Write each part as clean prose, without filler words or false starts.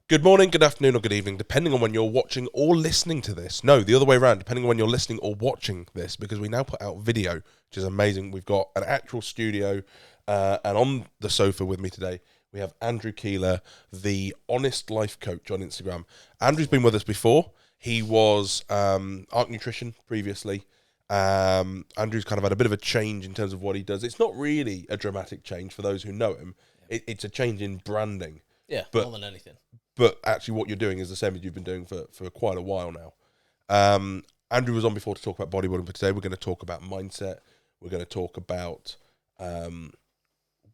Good morning, good afternoon, or good evening, depending on when you're watching or listening to this. No, the other way around, depending on when you're listening or watching this, because we now put out video, which is amazing. We've got an actual studio, and on the sofa with me today, we have Andrew Keeler, the Honest Life Coach on Instagram. Andrew's been with us before. He was Arc Nutrition previously. Andrew's kind of had a bit of a change in terms of what he does. It's not really a dramatic change for those who know him. It's a change in branding. Yeah, but, more than anything. But actually what you're doing is the same as you've been doing for quite a while now. Andrew was on before to talk about bodybuilding, but today we're going to talk about mindset. We're going to talk about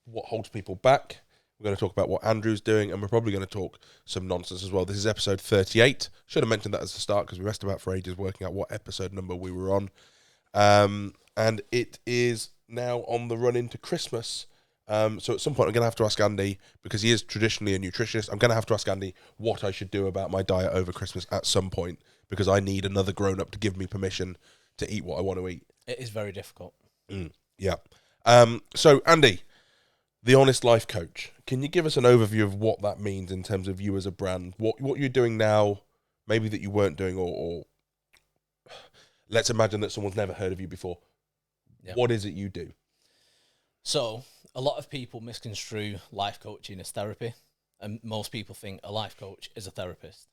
what holds people back. We're going to talk about what Andrew's doing, and we're probably going to talk some nonsense as well. This is episode 38. Should have mentioned that as the start because we messed about for ages working out what episode number we were on. And it is now on the run into Christmas. So at some point I'm going to have to ask Andy, because he is traditionally a nutritionist, I'm going to have to ask Andy what I should do about my diet over Christmas at some point, because I need another grown-up to give me permission to eat what I want to eat. It is very difficult. Yeah. So Andy, the Honest Life Coach, can you give us an overview of what that means in terms of you as a brand, what you're doing now, maybe that you weren't doing, or let's imagine that someone's never heard of you before. Yep. What is it you do? So a lot of people misconstrue life coaching as therapy, and most people think a life coach is a therapist.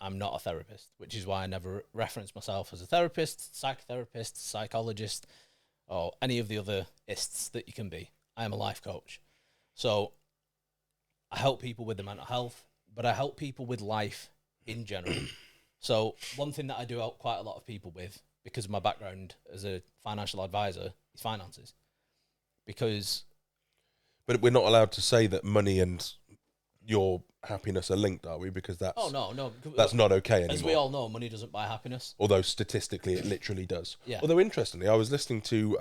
I'm not a therapist, which is why I never reference myself as a therapist, psychotherapist, psychologist, or any of the other ists that you can be. I am a life coach. So I help people with their mental health, but I help people with life in general. So one thing that I do help quite a lot of people with, because of my background as a financial advisor, is finances. But we're not allowed to say that money and your happiness are linked, are we? Because that's that's not okay anymore. As we all know, money doesn't buy happiness. Although statistically, it literally does. Yeah. Although interestingly, I was listening to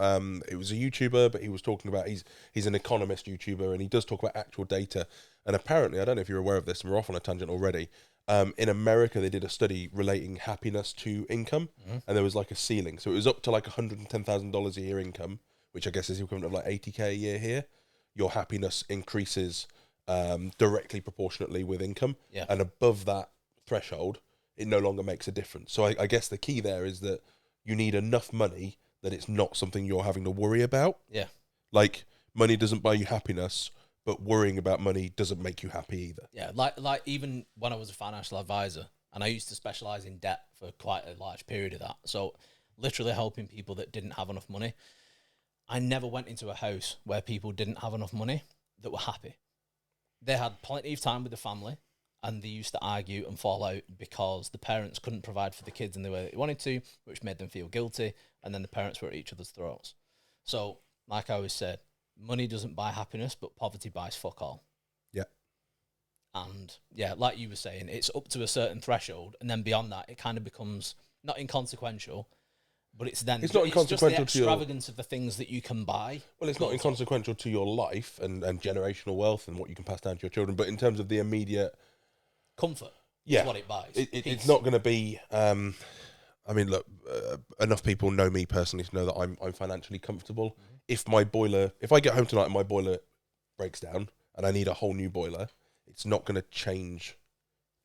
it was a YouTuber, but he was talking about he's an economist YouTuber, and he does talk about actual data. And apparently, I don't know if you're aware of this, and we're off on a tangent already. In America, they did a study relating happiness to income, and there was like a ceiling. So it was up to like $110,000 a year income, which I guess is the equivalent of like 80k a year here. Your happiness increases directly proportionately with income, and above that threshold, it no longer makes a difference. So I guess the key there is that you need enough money that it's not something you're having to worry about. Yeah, like money doesn't buy you happiness, but worrying about money doesn't make you happy either. Yeah, like even when I was a financial advisor, and I used to specialize in debt for quite a large period of that. So literally helping people that didn't have enough money. I never went into a house where people didn't have enough money that were happy. They had plenty of time with the family, and they used to argue and fall out because the parents couldn't provide for the kids in the way that they wanted to, which made them feel guilty, and then the parents were at each other's throats. So, like I always said, money doesn't buy happiness, but poverty buys fuck all. Yeah. And, yeah, like you were saying, it's up to a certain threshold, and then beyond that, it kind of becomes not inconsequential, but it's then it's not inconsequential just the extravagance of the things that you can buy. Well, it's not inconsequential to your life and generational wealth and what you can pass down to your children, but in terms of the immediate comfort, is what it buys. It's not going to be. I mean, look, enough people know me personally to know that I'm financially comfortable. Mm-hmm. If I get home tonight and my boiler breaks down and I need a whole new boiler, it's not going to change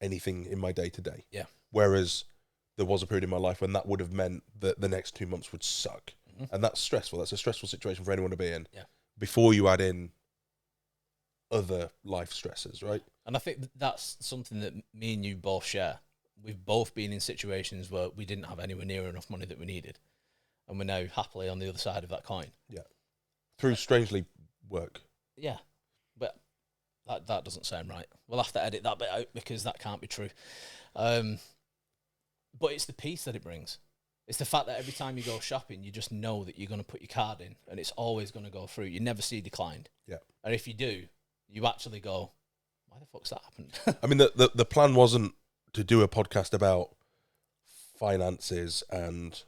anything in my day to day. Yeah. Whereas there was a period in my life when that would have meant that the next 2 months would suck. Mm-hmm. And that's stressful. That's a stressful situation for anyone to be in. Yeah. Before you add in other life stresses, right? And I think that's something that me and you both share. We've both been in situations where we didn't have anywhere near enough money that we needed. And we're now happily on the other side of that coin. Yeah. Through strangely work. Yeah. But that doesn't sound right. We'll have to edit that bit out because that can't be true. But it's the peace that it brings. It's the fact that every time you go shopping, you just know that you're going to put your card in and it's always going to go through. You never see declined. Yeah. And if you do, you actually go, why the fuck's that happened? I mean, the plan wasn't to do a podcast about finances, but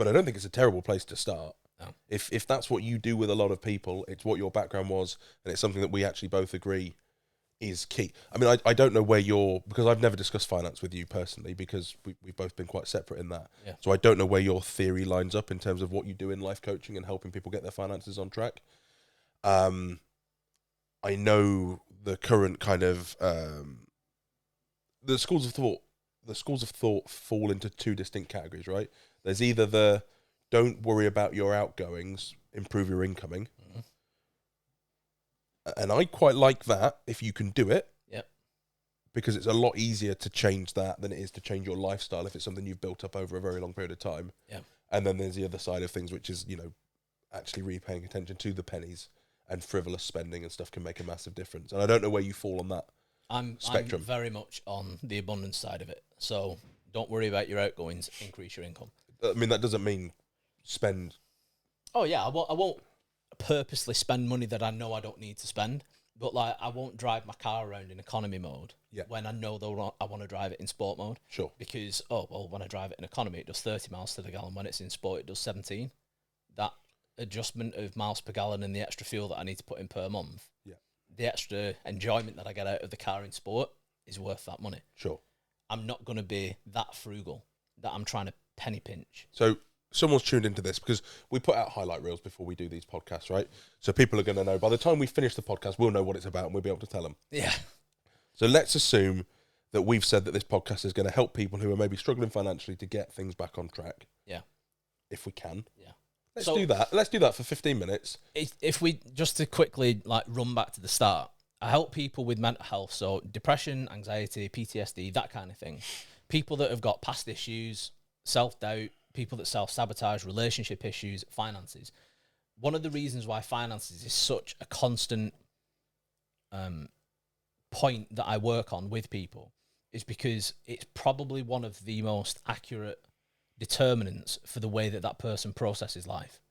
I don't think it's a terrible place to start. No. If that's what you do with a lot of people, it's what your background was, and it's something that we actually both agree is key. I mean, I don't know where because I've never discussed finance with you personally, because we've both been quite separate in that. Yeah. So I don't know where your theory lines up in terms of what you do in life coaching and helping people get their finances on track. I know the current kind of the schools of thought. The schools of thought fall into two distinct categories, right? There's either the don't worry about your outgoings, improve your incoming. Mm-hmm. And I quite like that if you can do it. Yep. Because it's a lot easier to change that than it is to change your lifestyle if it's something you've built up over a very long period of time. Yeah. And then there's the other side of things, which is, you know, actually really paying attention to the pennies, and frivolous spending and stuff can make a massive difference. And I don't know where you fall on that spectrum. I'm very much on the abundance side of it. So don't worry about your outgoings, increase your income. I mean, that doesn't mean spend. Oh yeah, I won't purposely spend money that I know I don't need to spend. But like, I won't drive my car around in economy mode when I know I want to drive it in sport mode. Sure. Because when I drive it in economy, it does 30 miles to the gallon. When it's in sport, it does 17. That adjustment of miles per gallon and the extra fuel that I need to put in per month, the extra enjoyment that I get out of the car in sport is worth that money. Sure. I'm not going to be that frugal that I'm trying to penny pinch. So someone's tuned into this because we put out highlight reels before we do these podcasts, right? So people are going to know by the time we finish the podcast, we'll know what it's about and we'll be able to tell them. Yeah. So let's assume that we've said that this podcast is going to help people who are maybe struggling financially to get things back on track. Yeah. If we can. Yeah. Let's do that. Let's do that for 15 minutes. If we just to quickly like run back to the start, I help people with mental health, so depression, anxiety, PTSD, that kind of thing. People that have got past issues, self-doubt, people that self-sabotage, relationship issues, finances. One of the reasons why finances is such a constant point that I work on with people is because it's probably one of the most accurate determinants for the way that person processes life.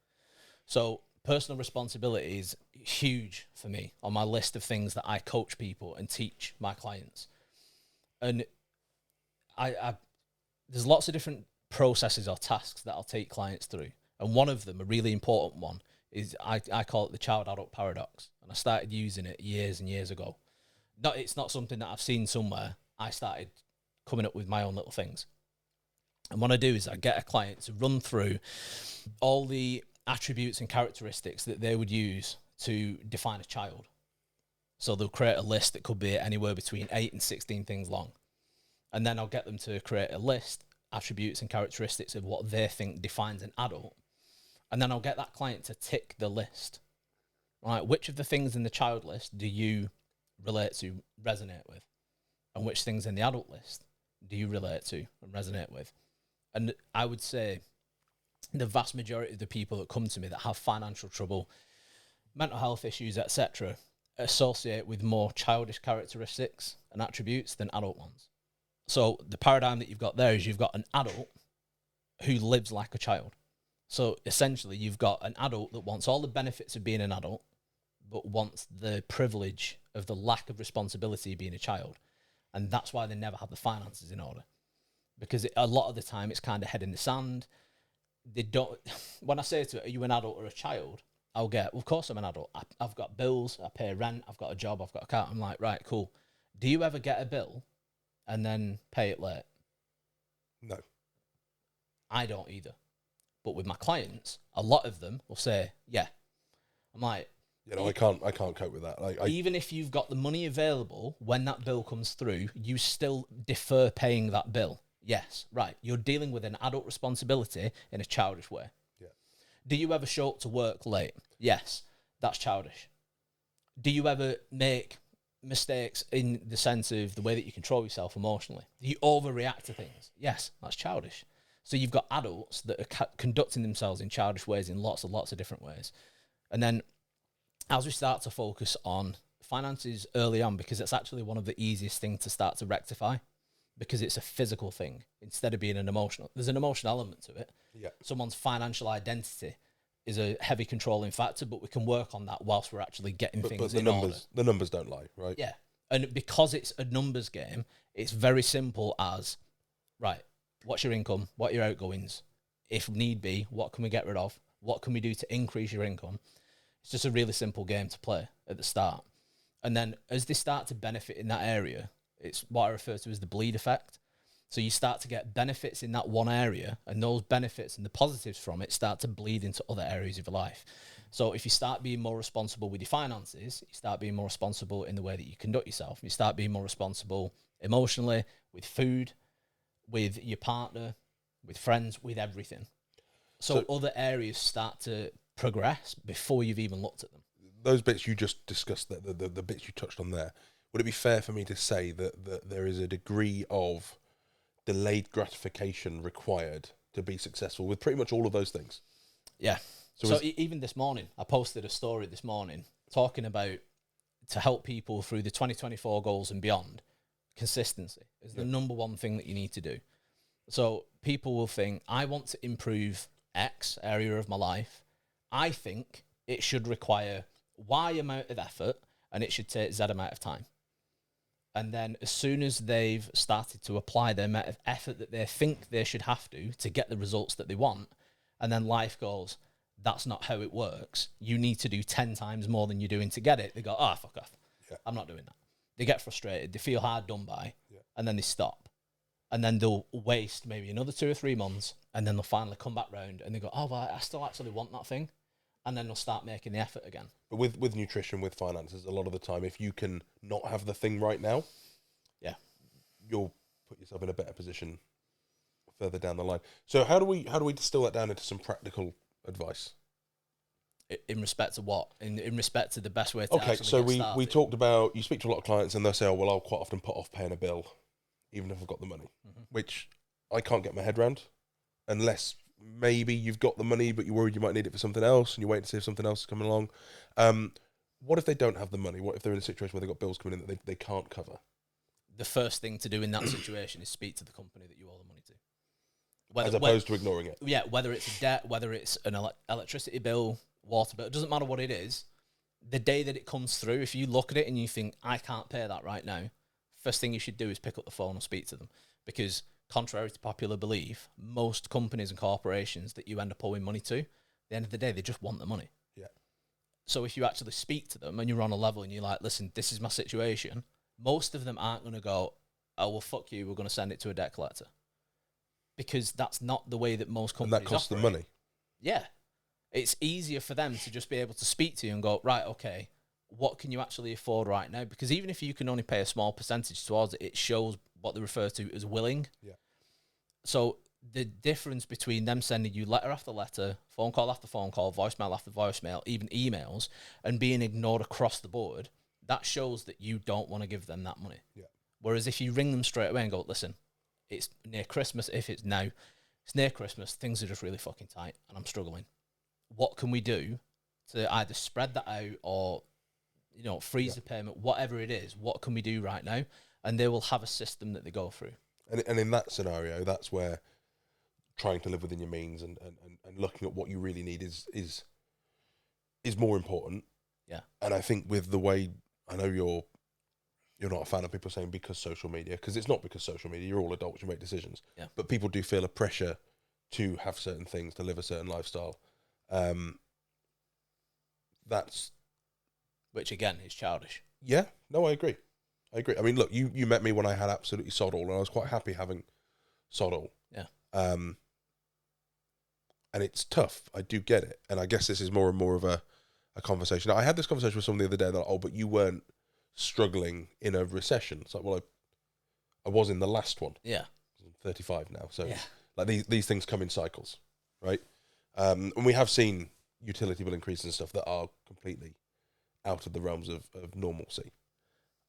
So personal responsibility is huge for me on my list of things that I coach people and teach my clients. And I there's lots of different processes or tasks that I'll take clients through. And one of them, a really important one, is I call it the child-adult paradox. And I started using it years and years ago. It's not something that I've seen somewhere. I started coming up with my own little things. And what I do is I get a client to run through all the attributes and characteristics that they would use to define a child. So they'll create a list that could be anywhere between 8 and 16 things long. And then I'll get them to create a list, attributes and characteristics of what they think defines an adult. And then I'll get that client to tick the list. Right, which of the things in the child list do you relate to, resonate with? And which things in the adult list do you relate to and resonate with? And I would say the vast majority of the people that come to me that have financial trouble, mental health issues, etc., associate with more childish characteristics and attributes than adult ones. So the paradigm that you've got there is you've got an adult who lives like a child. So essentially you've got an adult that wants all the benefits of being an adult, but wants the privilege of the lack of responsibility of being a child. And that's why they never have the finances in order. Because a lot of the time it's kind of head in the sand. They don't. When I say to it, are you an adult or a child? I'll get, well, of course I'm an adult. I've got bills, I pay rent, I've got a job, I've got a car. I'm like, right, cool. Do you ever get a bill and then pay it late? No. I don't either. But with my clients, a lot of them will say, yeah. I'm like, you know, I can't cope with that. Even if you've got the money available, when that bill comes through, you still defer paying that bill. Yes, right. You're dealing with an adult responsibility in a childish way. Yeah. Do you ever show up to work late? Yes, that's childish. Do you ever make mistakes in the sense of the way that you control yourself emotionally? Do you overreact to things? Yes, that's childish. So you've got adults that are conducting themselves in childish ways in lots of different ways. And then as we start to focus on finances early on, because it's actually one of the easiest things to start to rectify, because it's a physical thing instead of being an emotional. There's an emotional element to it. Yeah. Someone's financial identity is a heavy controlling factor, but we can work on that whilst we're actually getting things in order. The numbers don't lie, right? Yeah. And because it's a numbers game, it's very simple as, right, what's your income? What are your outgoings? If need be, what can we get rid of? What can we do to increase your income? It's just a really simple game to play at the start. And then as they start to benefit in that area, it's what I refer to as the bleed effect. So you start to get benefits in that one area, and those benefits and the positives from it start to bleed into other areas of your life. So if you start being more responsible with your finances, you start being more responsible in the way that you conduct yourself. You start being more responsible emotionally, with food, with your partner, with friends, with everything. So other areas start to progress before you've even looked at them. Those bits you just discussed, the bits you touched on there, would it be fair for me to say that there is a degree of delayed gratification required to be successful with pretty much all of those things? Yeah. So even this morning, I posted a story this morning talking about, to help people through the 2024 goals and beyond, consistency is the number one thing that you need to do. So people will think, I want to improve X area of my life. I think it should require Y amount of effort and it should take Z amount of time. And then as soon as they've started to apply the amount of effort that they think they should have to get the results that they want, and then life goes, that's not how it works. You need to do 10 times more than you're doing to get it. They go, fuck off. Yeah. I'm not doing that. They get frustrated. They feel hard done by, and then they stop. And then they'll waste maybe another 2 or 3 months, and then they'll finally come back round and they go, well, I still actually want that thing. And then they'll start making the effort again. But with nutrition, with finances, a lot of the time, if you can not have the thing right now, you'll put yourself in a better position further down the line. So how do we distill that down into some practical advice? In respect to what? In respect to the best way to okay, actually so get started? we talked about, you speak to a lot of clients and they'll say, I'll quite often put off paying a bill, even if I've got the money, which I can't get my head around, unless maybe you've got the money, but you're worried you might need it for something else, and you wait to see if something else is coming along. What if they don't have the money? What if they're in a situation where they've got bills coming in that they can't cover? The first thing to do in that situation is speak to the company that you owe the money to. As opposed to ignoring it. Yeah, whether it's a debt, whether it's an electricity bill, water bill, it doesn't matter what it is. The day that it comes through, if you look at it and you think, I can't pay that right now, first thing you should do is pick up the phone and speak to them. Because contrary to popular belief, most companies and corporations that you end up owing money to, at the end of the day, they just want the money. Yeah. So if you actually speak to them and you're on a level and you're like, listen, this is my situation, most of them aren't going to go, oh, well, fuck you, we're going to send it to a debt collector. Because that's not the way that most companies And that costs operate. them money. Yeah. It's easier for them to just be able to speak to you and go, right, okay, what can you actually afford right now? Because even if you can only pay a small percentage towards it, it shows what they refer to as willing. Yeah. So the difference between them sending you letter after letter, phone call after phone call, voicemail after voicemail, even emails, and being ignored across the board, that shows that you don't want to give them that money. Yeah. Whereas if you ring them straight away and go, listen, it's near Christmas, if it's now, it's near Christmas, things are just really fucking tight and I'm struggling. What can we do to either spread that out or, freeze the payment, whatever it is, what can we do right now? And they will have a system that they go through. And in that scenario, that's where trying to live within your means and looking at what you really need is more important. Yeah. And I think with the way, I know you're not a fan of people saying because social media, because it's not because social media, you're all adults, you make decisions. Yeah. But people do feel a pressure to have certain things, to live a certain lifestyle. Which again is childish. Yeah, no, I agree. I mean, look, you met me when I had absolutely sod all, and I was quite happy having sod all. Yeah. And it's tough. I do get it. And I guess this is more and more of a conversation. I had this conversation with someone the other day that, but you weren't struggling in a recession. It's like, well, I was in the last one. Yeah. I'm 35 now. So yeah. like these things come in cycles, right? And we have seen utility bill increases and stuff that are completely out of the realms of normalcy.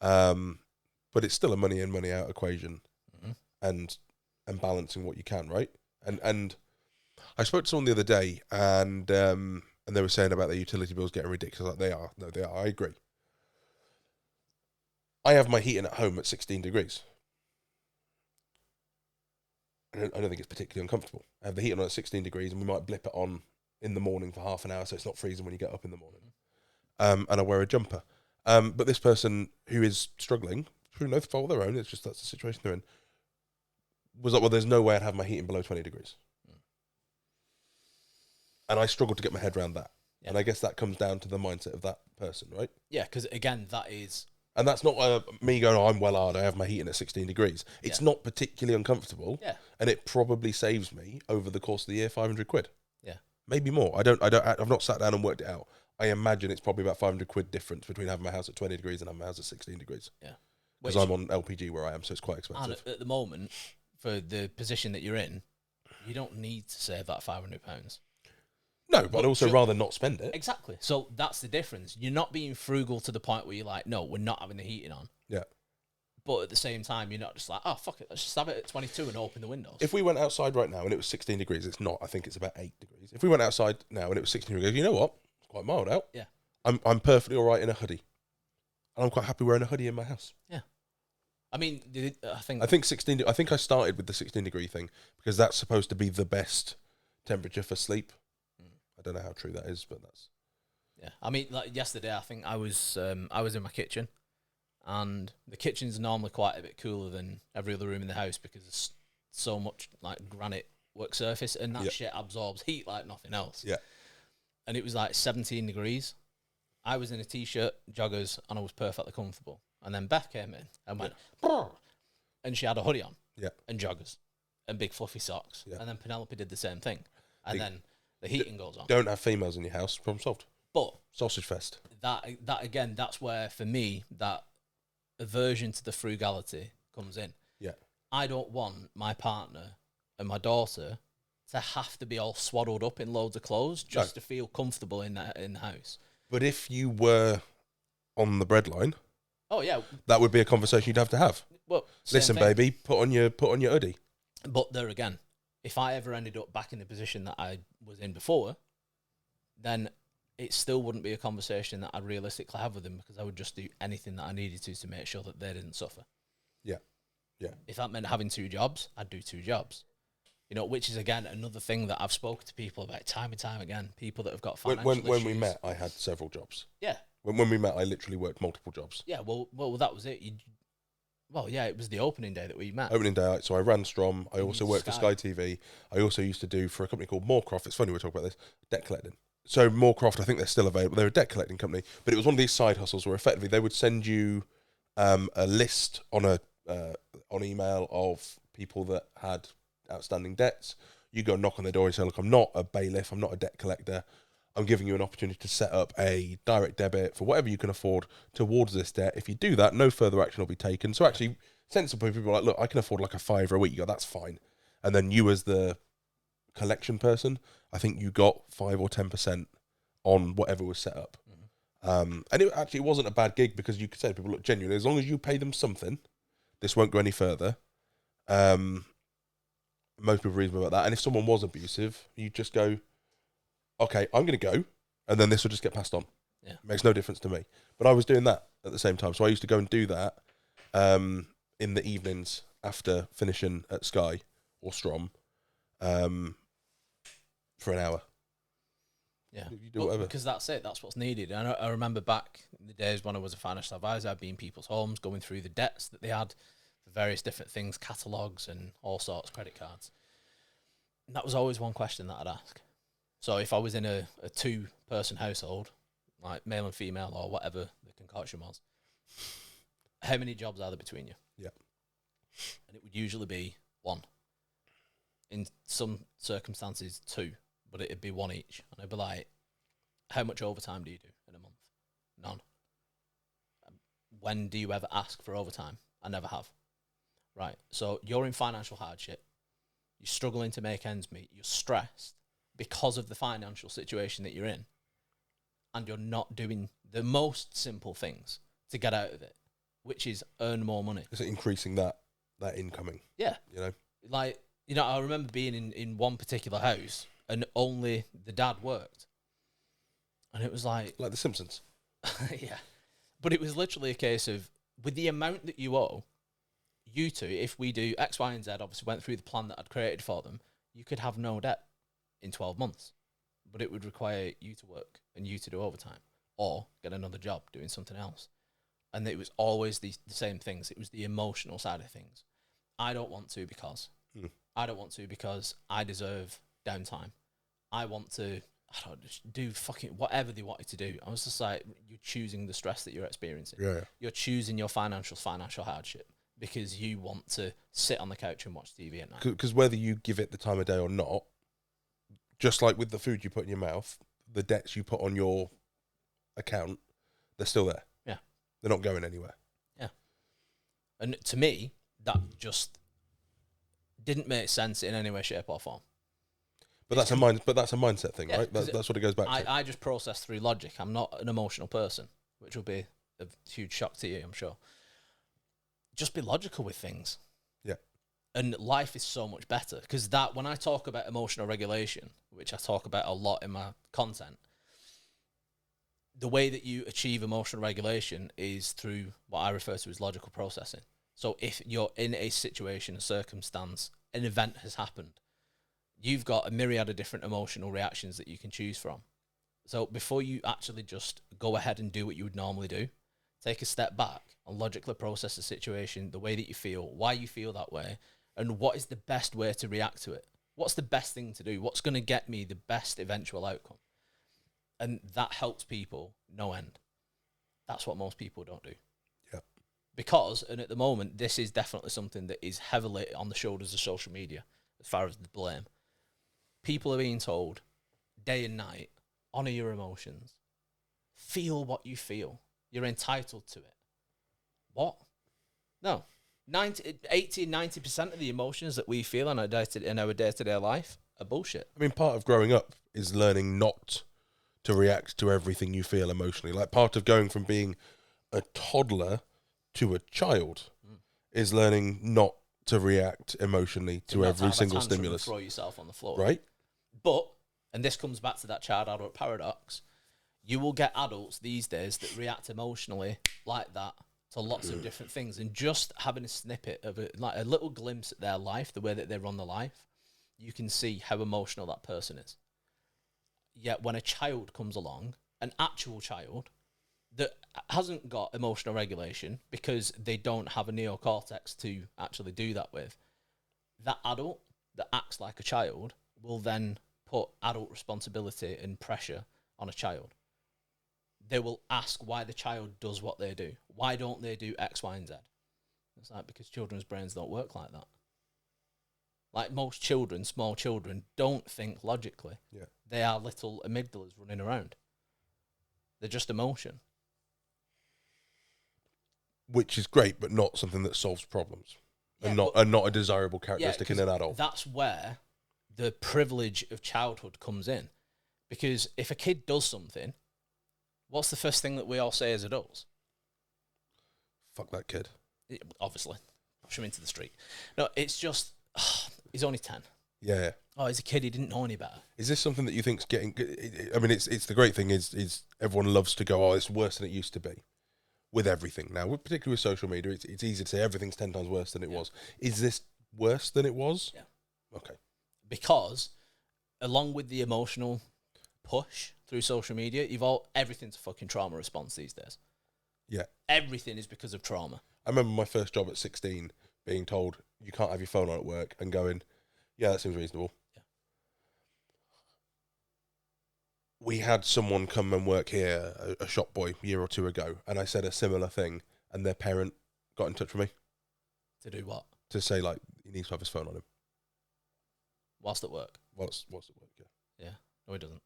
But it's still a money in, money out equation, and balancing what you can, right? And I spoke to someone the other day, and they were saying about their utility bills getting ridiculous. Like, they are. No, they are. I agree. I have my heating at home at 16 degrees. And I don't think it's particularly uncomfortable. I have the heating on at 16 degrees, and we might blip it on in the morning for half an hour so it's not freezing when you get up in the morning. And I wear a jumper. But this person who is struggling, through no fault of their own, it's just that's the situation they're in, was like, well, there's no way I'd have my heating below 20 degrees. And I struggled to get my head around that. Yeah. And I guess that comes down to the mindset of that person, right? Yeah, because again, that is And that's not me going, oh, I'm well hard, I have my heating at 16 degrees. It's not particularly uncomfortable. Yeah. And it probably saves me over the course of the year 500 quid. Yeah. Maybe more. I've not sat down and worked it out. I imagine it's probably about 500 quid difference between having my house at 20 degrees and having my house at 16 degrees. Yeah. Because I'm on LPG where I am, so it's quite expensive. And at the moment, for the position that you're in, you don't need to save that £500. No, but I'd also rather not spend it. Exactly. So that's the difference. You're not being frugal to the point where you're like, no, we're not having the heating on. Yeah. But at the same time, you're not just like, oh, fuck it, let's just have it at 22 and open the windows. If we went outside right now and it was 16 degrees, it's not. I think it's about 8 degrees. If we went outside now and it was 16 degrees, you know what? It's quite mild out. Yeah. I'm perfectly all right in a hoodie. And I'm quite happy wearing a hoodie in my house. Yeah. I mean, I think... I think I started with the 16 degree thing because that's supposed to be the best temperature for sleep. I don't know how true that is, but that's... Yeah. I mean, like yesterday, I think I was in my kitchen, and the kitchen's normally quite a bit cooler than every other room in the house because there's so much like granite work surface, and that shit absorbs heat like nothing else. Yeah. And it was like 17 degrees. I was in a t-shirt, joggers, and I was perfectly comfortable. And then Beth came in and went, "Brr," and she had a hoodie on, and joggers, and big fluffy socks. Yeah. And then Penelope did the same thing, and then the heating goes on. Don't have females in your house, problem solved. But sausage fest. That again, that's where for me that aversion to the frugality comes in. Yeah. I don't want my partner and my daughter to have to be all swaddled up in loads of clothes just to feel comfortable in the house. But if you were on the breadline, oh yeah, that would be a conversation you'd have to have. Well, listen, baby, put on your hoodie. But there again, if I ever ended up back in the position that I was in before, then it still wouldn't be a conversation that I'd realistically have with them because I would just do anything that I needed to make sure that they didn't suffer. Yeah, yeah. If that meant having 2 jobs, I'd do 2 jobs. You know, which is, again, another thing that I've spoken to people about time and time again, people that have got financial issues. When we met, I had several jobs. Yeah. When we met, I literally worked multiple jobs. Yeah, well, that was it. It was the opening day that we met. Opening day, so I ran Strom. I also worked for Sky TV. I also used to do for a company called Moorcroft. It's funny we're talking about this, debt collecting. So Moorcroft, I think they're still available. They're a debt collecting company, but it was one of these side hustles where effectively they would send you a list on email of people that had outstanding debts. You go knock on their door and say, look, I'm not a bailiff, I'm not a debt collector. I'm giving you an opportunity to set up a direct debit for whatever you can afford towards this debt. If you do that, no further action will be taken. So actually, sensible people are like, look, I can afford like a £5 a week. You go, that's fine. And then you as the collection person, I think you got 5 or 10% on whatever was set up. Mm-hmm. And it wasn't a bad gig because you could say to people, look, genuinely, as long as you pay them something, this won't go any further. Most people are reasonable about that. And if someone was abusive, you just go, okay, I'm going to go, and then this will just get passed on. Yeah. It makes no difference to me. But I was doing that at the same time. So I used to go and do that in the evenings after finishing at Sky or Strom for an hour. Yeah. You do whatever. Because that's it. That's what's needed. And I remember back in the days when I was a financial advisor, I'd be in people's homes going through the debts that they had for various different things, catalogues and all sorts, credit cards. And that was always one question that I'd ask. So if I was in a 2-person household, like male and female or whatever the concoction was, how many jobs are there between you? Yeah. And it would usually be 1. In some circumstances, 2, but it'd be 1 each. And I'd be like, how much overtime do you do in a month? None. When do you ever ask for overtime? I never have. Right. So you're in financial hardship. You're struggling to make ends meet. You're stressed because of the financial situation that you're in, and you're not doing the most simple things to get out of it, which is earn more money. Is it increasing that incoming? Yeah. You know? Like, I remember being in one particular house and only the dad worked. And it was like The Simpsons. yeah. But it was literally a case of, with the amount that you owe, you two, if we do X, Y, and Z, obviously went through the plan that I'd created for them, you could have no debt in 12 months. But it would require you to work and you to do overtime or get another job doing something else. And it was always the same things. It was the emotional side of things. I don't want to because I deserve downtime. I want to I don't know, just do fucking whatever they wanted to do. I was just like, you're choosing the stress that you're experiencing. Yeah. You're choosing your financial hardship because you want to sit on the couch and watch TV at night. Because whether you give it the time of day or not, just like with the food you put in your mouth, the debts you put on your account, they're still there. Yeah. They're not going anywhere. Yeah. And to me, that just didn't make sense in any way, shape, or form. But that's a mindset thing, right? That's what it goes back to. I just process through logic. I'm not an emotional person, which will be a huge shock to you, I'm sure. Just be logical with things. Yeah. And life is so much better because that when I talk about emotional regulation, which I talk about a lot in my content, the way that you achieve emotional regulation is through what I refer to as logical processing. So if you're in a situation, a circumstance, an event has happened, you've got a myriad of different emotional reactions that you can choose from. So before you actually just go ahead and do what you would normally do, take a step back and logically process the situation, the way that you feel, why you feel that way, and what is the best way to react to it. What's the best thing to do? What's going to get me the best eventual outcome? And that helps people no end. That's what most people don't do. Yeah. Because, and at the moment, this is definitely something that is heavily on the shoulders of social media as far as the blame. People are being told day and night, honour your emotions, feel what you feel. You're entitled to it. What? No. 80-90% of the emotions that we feel in our day-to-day life are bullshit. I mean, part of growing up is learning not to react to everything you feel emotionally. Like, part of going from being a toddler to a child is learning not to react emotionally to every single stimulus. Throw yourself on the floor. Right? But, and this comes back to that child-adult paradox, you will get adults these days that react emotionally like that to lots of different things. And just having a snippet of it, like a little glimpse at their life, the way that they run their life, you can see how emotional that person is. Yet when a child comes along, an actual child that hasn't got emotional regulation because they don't have a neocortex to actually do that with, that adult that acts like a child will then put adult responsibility and pressure on a child. They will ask why the child does what they do. Why don't they do X, Y, and Z? It's like, because children's brains don't work like that. Like most children, small children, don't think logically. Yeah. They are little amygdalas running around. They're just emotion. Which is great, but not something that solves problems. Yeah, and not a desirable characteristic in an adult. That's where the privilege of childhood comes in. Because if a kid does something, what's the first thing that we all say as adults? Fuck that kid. Obviously. Push him into the street. No, it's just, he's only 10. Yeah. Oh, he's a kid, he didn't know any better. Is this something that you think's getting... I mean, it's the great thing is everyone loves to go, oh, it's worse than it used to be. With everything now, particularly with social media, it's easy to say everything's 10 times worse than it was. Is this worse than it was? Yeah. Okay. Because, along with the emotional push through social media, everything's a fucking trauma response these days. Yeah. Everything is because of trauma. I remember my first job at 16 being told you can't have your phone on at work and going, yeah, that seems reasonable. Yeah. We had someone come and work here, a shop boy, a year or two ago, and I said a similar thing, and their parent got in touch with me. To do what? To say, like, he needs to have his phone on him. Whilst at work? Whilst at work, yeah. Yeah. No, he doesn't.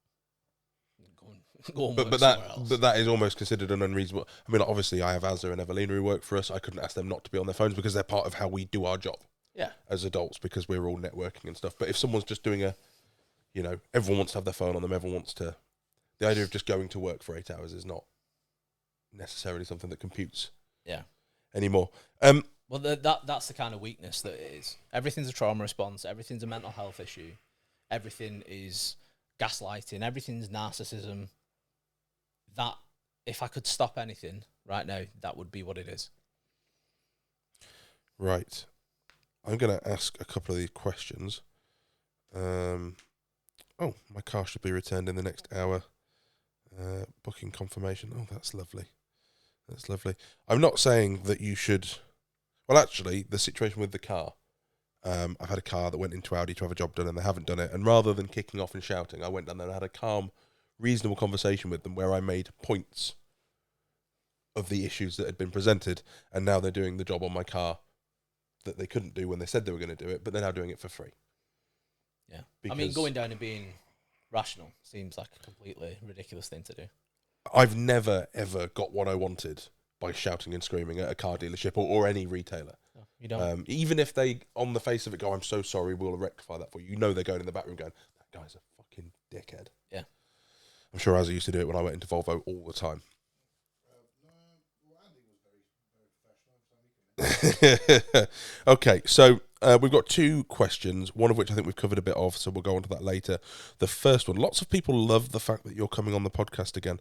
Go and work somewhere else. But that is almost considered an unreasonable... I mean, obviously, I have Azza and Evelina who work for us. I couldn't ask them not to be on their phones because they're part of how we do our job. Yeah. As adults, because we're all networking and stuff. But if someone's just doing everyone wants to have their phone on them, everyone wants to... The idea of just going to work for 8 hours is not necessarily something that computes anymore. Well, that's the kind of weakness that it is. Everything's a trauma response. Everything's a mental health issue. Everything is gaslighting. Everything's narcissism. That, if I could stop anything right now, that would be what it is. Right. I'm going to ask a couple of these questions. My car should be returned in the next hour. Booking confirmation. Oh, that's lovely. That's lovely. I'm not saying that you should... Well, actually, the situation with the car, I've had a car that went into Audi to have a job done and they haven't done it. And rather than kicking off and shouting, I went down there and had a calm, reasonable conversation with them where I made points of the issues that had been presented. And now they're doing the job on my car that they couldn't do when they said they were going to do it, but they're now doing it for free. Yeah. Because I mean, going down and being rational seems like a completely ridiculous thing to do. I've never, ever got what I wanted by shouting and screaming at a car dealership or any retailer. No, you don't. Even if they, on the face of it, go, I'm so sorry, we'll rectify that for you. You know they're going in the back room going, that guy's a fucking dickhead. Yeah. I'm sure as I used to do it when I went into Volvo all the time. Okay, so we've got 2 questions, one of which I think we've covered a bit of, so we'll go on to that later. The first one, lots of people love the fact that you're coming on the podcast again.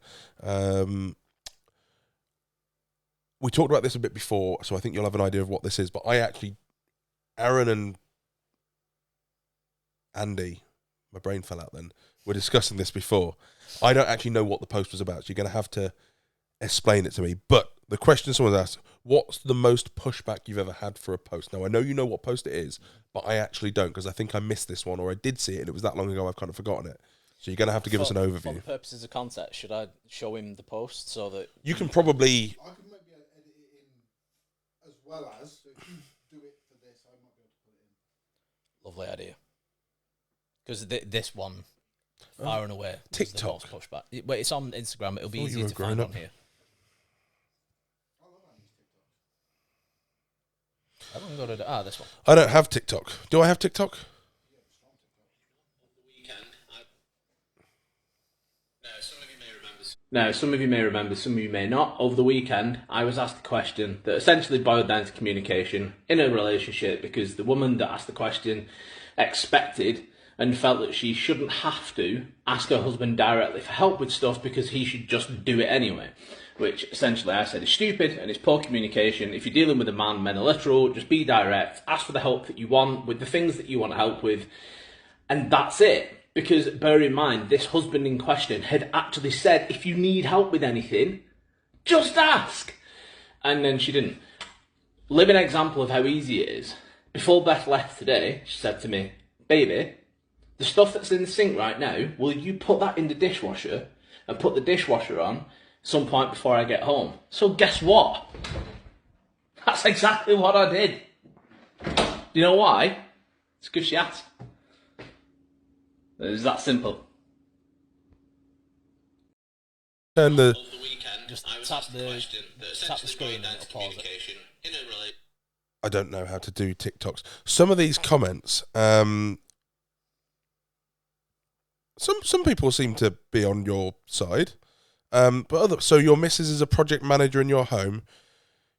We talked about this a bit before, so I think you'll have an idea of what this is, but Aaron and Andy, my brain fell out then, were discussing this before. I don't actually know what the post was about, so you're going to have to explain it to me. But the question someone asked, what's the most pushback you've ever had for a post? Now, I know you know what post it is, but I actually don't, because I think I missed this one, or I did see it, and it was that long ago I've kind of forgotten it. So you're going to have to give us an overview. For the purposes of context, should I show him the post so that... You can probably... I can maybe edit it in as well as, so if you do it for this, I might be able to put it in. Lovely idea. Because this one, far and away, TikTok. was the most pushback. But it's on Instagram. It'll be Thought you easier were to grown find up. on here. I haven't got it. This one. I don't have TikTok. Do I have TikTok? Now, some of you may remember, some of you may not. Over the weekend, I was asked a question that essentially boiled down to communication in a relationship, because the woman that asked the question expected and felt that she shouldn't have to ask her husband directly for help with stuff because he should just do it anyway. Which essentially I said is stupid and it's poor communication. If you're dealing with a man, men are literal, just be direct, ask for the help that you want with the things that you want help with, and that's it. Because bear in mind, this husband in question had actually said, if you need help with anything, just ask. And then she didn't. Living example of how easy it is. Before Beth left today, she said to me, baby, the stuff that's in the sink right now, will you put that in the dishwasher and put the dishwasher on some point before I get home? So guess what? That's exactly what I did. Do you know why? It's because she asked. It's that simple. And the Just tap the screen and it'll pause it. I don't know how to do TikToks. Some of these comments, some people seem to be on your side, but so your missus is a project manager in your home.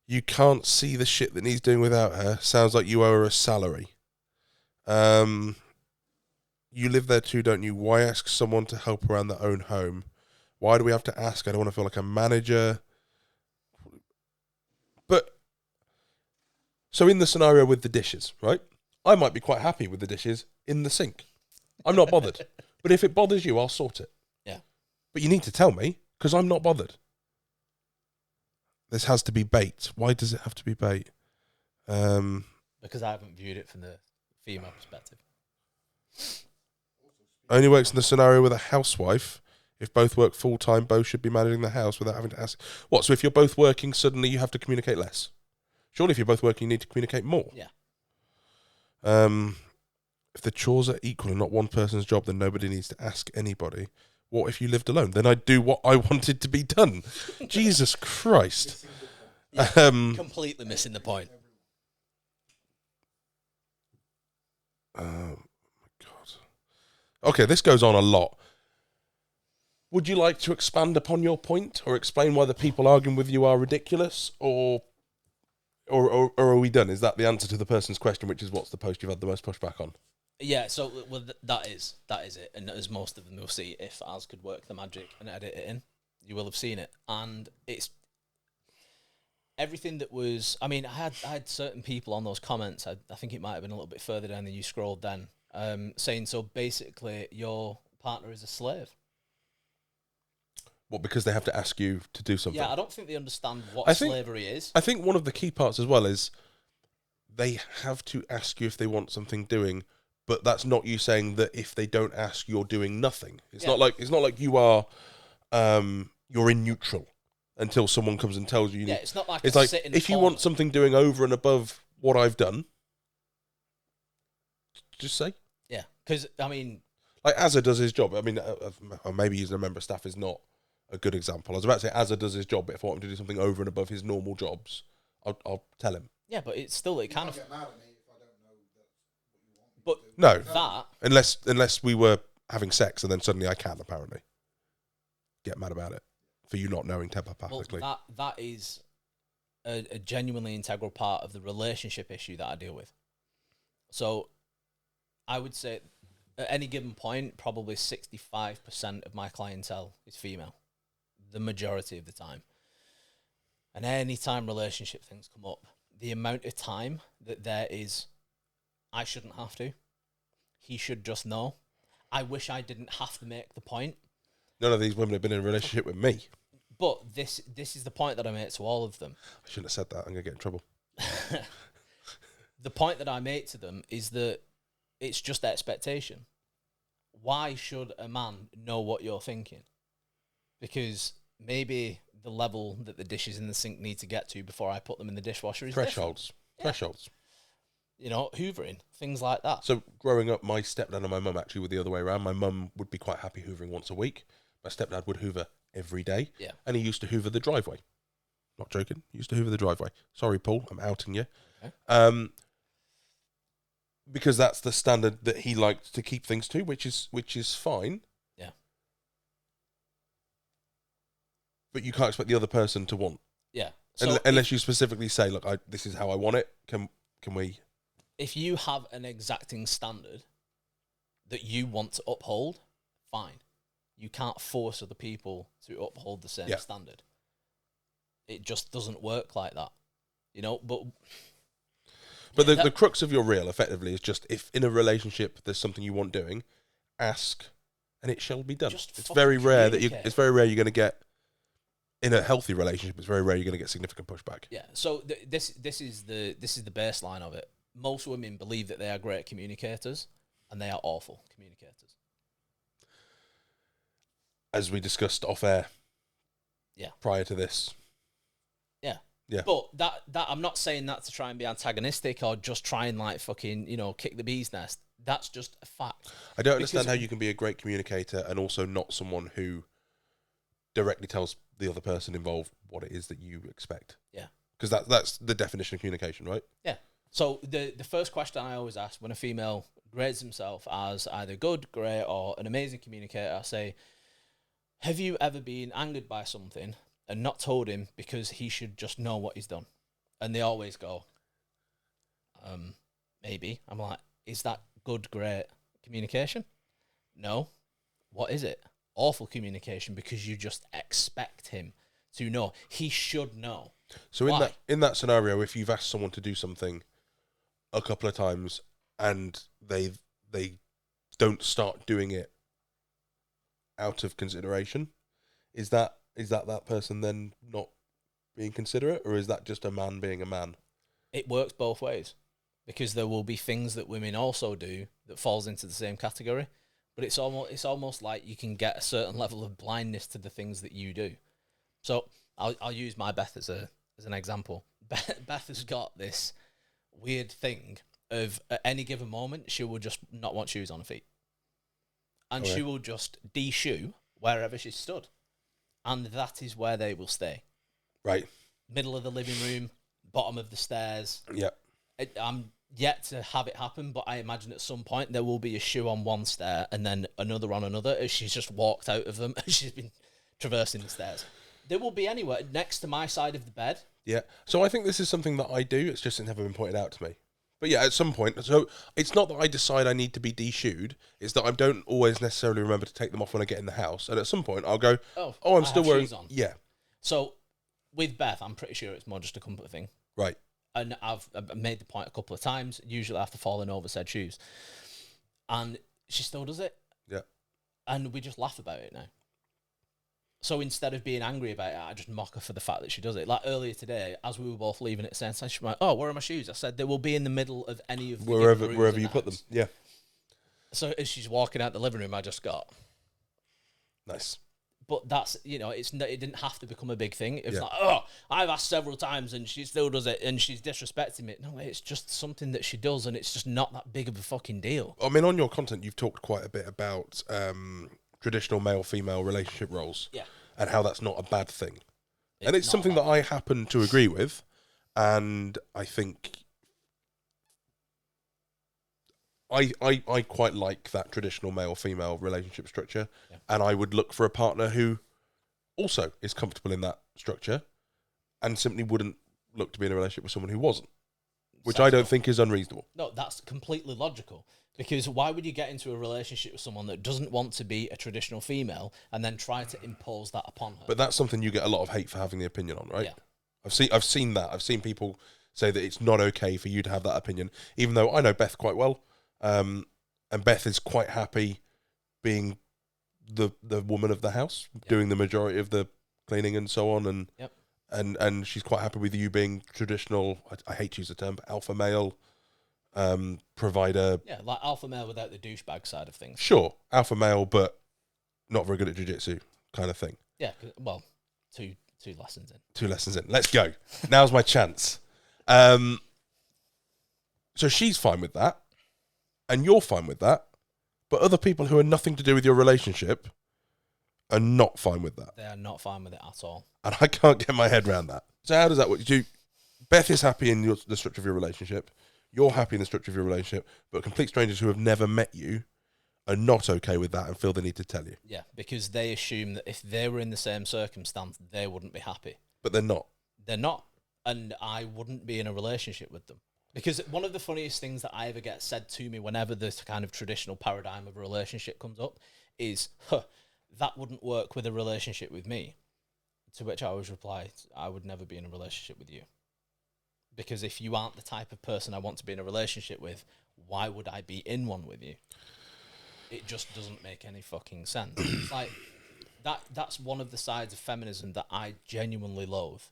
You can't see the shit that needs doing without her. Sounds like you owe her a salary. You live there too, don't you? Why ask someone to help around their own home? Why do we have to ask? I don't want to feel like a manager. But, so in the scenario with the dishes, right? I might be quite happy with the dishes in the sink. I'm not bothered. But if it bothers you, I'll sort it. Yeah. But you need to tell me, because I'm not bothered. This has to be bait. Why does it have to be bait? Because I haven't viewed it from the female perspective. Only works in the scenario with a housewife. If both work full-time, both should be managing the house without having to ask. What, so if you're both working, suddenly you have to communicate less? Surely if you're both working, you need to communicate more. Yeah. If the chores are equal and not one person's job, then nobody needs to ask anybody. What if you lived alone? Then I'd do what I wanted to be done. Jesus Christ. Completely missing the point. Oh, my God. Okay, this goes on a lot. Would you like to expand upon your point or explain why the people arguing with you are ridiculous, or are we done? Is that the answer to the person's question, which is what's the post you've had the most pushback on? Yeah, so that is it, and as most of them will see, if Az could work the magic and edit it in, you will have seen it, and it's everything that was. I mean, I had certain people on those comments. I think it might have been a little bit further down than you scrolled then, saying so basically your partner is a slave. What, because they have to ask you to do something? Yeah, I don't think they understand what slavery is. I think one of the key parts as well is they have to ask you if they want something doing, but that's not you saying that if they don't ask, you're doing nothing. It's not like you are you're in neutral until someone comes and tells you. Yeah, it's not like it's a like sit in if the you corner. want something doing over and above what I've done, just say. Yeah, because I mean, like Azza does his job. I mean, maybe using a member of staff is not a good example. I was about to say Azza does his job, but if I want him to do something over and above his normal jobs, I'll tell him. yeah, but it's still You can't get mad at me if I don't know that's what you want me But to do. No, that unless we were having sex and then suddenly I can apparently get mad about it for you not knowing telepathically. well, that is a genuinely integral part of the relationship issue that I deal with. So, I would say at any given point, probably 65% of my clientele is female, the majority of the time. And any time relationship things come up, the amount of time that there is, I shouldn't have to. He should just know. I wish I didn't have to make the point. None of these women have been in a relationship with me. But this is the point that I make to all of them. I shouldn't have said that. I'm going to get in trouble. The point that I make to them is that it's just expectation. Why should a man know what you're thinking? Because maybe the level that the dishes in the sink need to get to before I put them in the dishwasher is Thresholds. different. Thresholds. You know, hoovering, things like that. So growing up, my stepdad and my mum actually were the other way around. My mum would be quite happy hoovering once a week. My stepdad would hoover every day. Yeah. And he used to hoover the driveway. Not joking. He used to hoover the driveway. Sorry, Paul, I'm outing you. Okay. Because that's the standard that he liked to keep things to, which is fine. Yeah. But you can't expect the other person to want. Yeah. So unless you specifically say, look, this is how I want it. Can we? if you have an exacting standard that you want to uphold, fine. You can't force other people to uphold the same standard. It just doesn't work like that, you know. But the crux of your reel, effectively, is just if in a relationship there's something you want doing, ask, and it shall be done. It's very rare that you're going to get in a healthy relationship. It's very rare you're going to get significant pushback. Yeah. So this is the baseline of it. Most women believe that they are great communicators, and they are awful communicators. As we discussed off air. Yeah. Prior to this. Yeah. Yeah. But that I'm not saying that to try and be antagonistic or just try and like fucking, kick the bee's nest. That's just a fact. I don't understand how you can be a great communicator and also not someone who directly tells the other person involved what it is that you expect. Yeah. Because that's the definition of communication, right? Yeah. So the first question I always ask when a female grades himself as either good, great, or an amazing communicator, I say, have you ever been angered by something and not told him because he should just know what he's done? And they always go, maybe. I'm like, is that good, great communication? No. What is it? Awful communication, because you just expect him to know. He should know. So Why? in that scenario, if you've asked someone to do something a couple of times and they don't start doing it out of consideration, is that person then not being considerate, or is that just a man being a man? It works both ways, because there will be things that women also do that falls into the same category, but it's almost like you can get a certain level of blindness to the things that you do. So I'll use my Beth as an example. Beth has got this weird thing of at any given moment she will just not want shoes on her feet, and she will just de-shoe wherever she's stood, and that is where they will stay. Right. Middle of the living room, bottom of the stairs. Yeah. I'm yet to have it happen, but I imagine at some point there will be a shoe on one stair and then another on another as she's just walked out of them and she's been traversing the stairs. There will be anywhere next to my side of the bed. Yeah. So I think this is something that I do. It's just never been pointed out to me. But yeah, at some point, so it's not that I decide I need to be de-shoed. It's that I don't always necessarily remember to take them off when I get in the house. And at some point, I'll go, I'm still wearing shoes on. Yeah. So with Beth, I'm pretty sure it's more just a comfort thing. Right. And I've made the point a couple of times, usually after falling over said shoes. And she still does it. Yeah. And we just laugh about it now. So instead of being angry about it, I just mock her for the fact that she does it. Like earlier today, as we were both leaving at the same time, she was like, "Oh, where are my shoes?" I said, "They will be in the middle of any of the wherever rooms in you the put them. house." Yeah, So as she's walking out the living room, I just got. nice. But that's, you know, it didn't have to become a big thing. It was Yeah. like, oh, I've asked several times and she still does it and she's disrespecting me. No, it's just something that she does and it's just not that big of a fucking deal. I mean, on your content, you've talked quite a bit about traditional male-female relationship roles, Yeah. and how that's not a bad thing, and it's not something that that I happen to agree with, and I think I quite like that traditional male-female relationship structure, Yeah. and I would look for a partner who also is comfortable in that structure, and simply wouldn't look to be in a relationship with someone who wasn't, which I don't Sensible. think is unreasonable. No, that's completely logical. Because why would you get into a relationship with someone that doesn't want to be a traditional female and then try to impose that upon her? But that's something you get a lot of hate for having the opinion on, right? Yeah. I've seen that. I've seen people say that it's not okay for you to have that opinion, even though I know Beth quite well, and Beth is quite happy being the woman of the house, doing the majority of the cleaning and so on, and Yep. and she's quite happy with you being traditional. I hate to use the term, but alpha male provider. Yeah, like alpha male without the douchebag side of things. Sure, alpha male, but not very good at jiu-jitsu kind of thing. Yeah, well, two lessons in. 2 lessons in. Let's go. Now's my chance. So she's fine with that, and you're fine with that, but other people who are nothing to do with your relationship are not fine with that. They are not fine with it at all. And I can't get my head around that. So how does that work? Beth is happy in the structure of your relationship. You're happy in the structure of your relationship, but complete strangers who have never met you are not okay with that and feel the need to tell you. Yeah, because they assume that if they were in the same circumstance, they wouldn't be happy. But they're not. They're not, and I wouldn't be in a relationship with them. Because one of the funniest things that I ever get said to me whenever this kind of traditional paradigm of a relationship comes up is, that wouldn't work with a relationship with me. To which I always reply, I would never be in a relationship with you. Because if you aren't the type of person I want to be in a relationship with, why would I be in one with you? It just doesn't make any fucking sense. It's like, that's one of the sides of feminism that I genuinely loathe.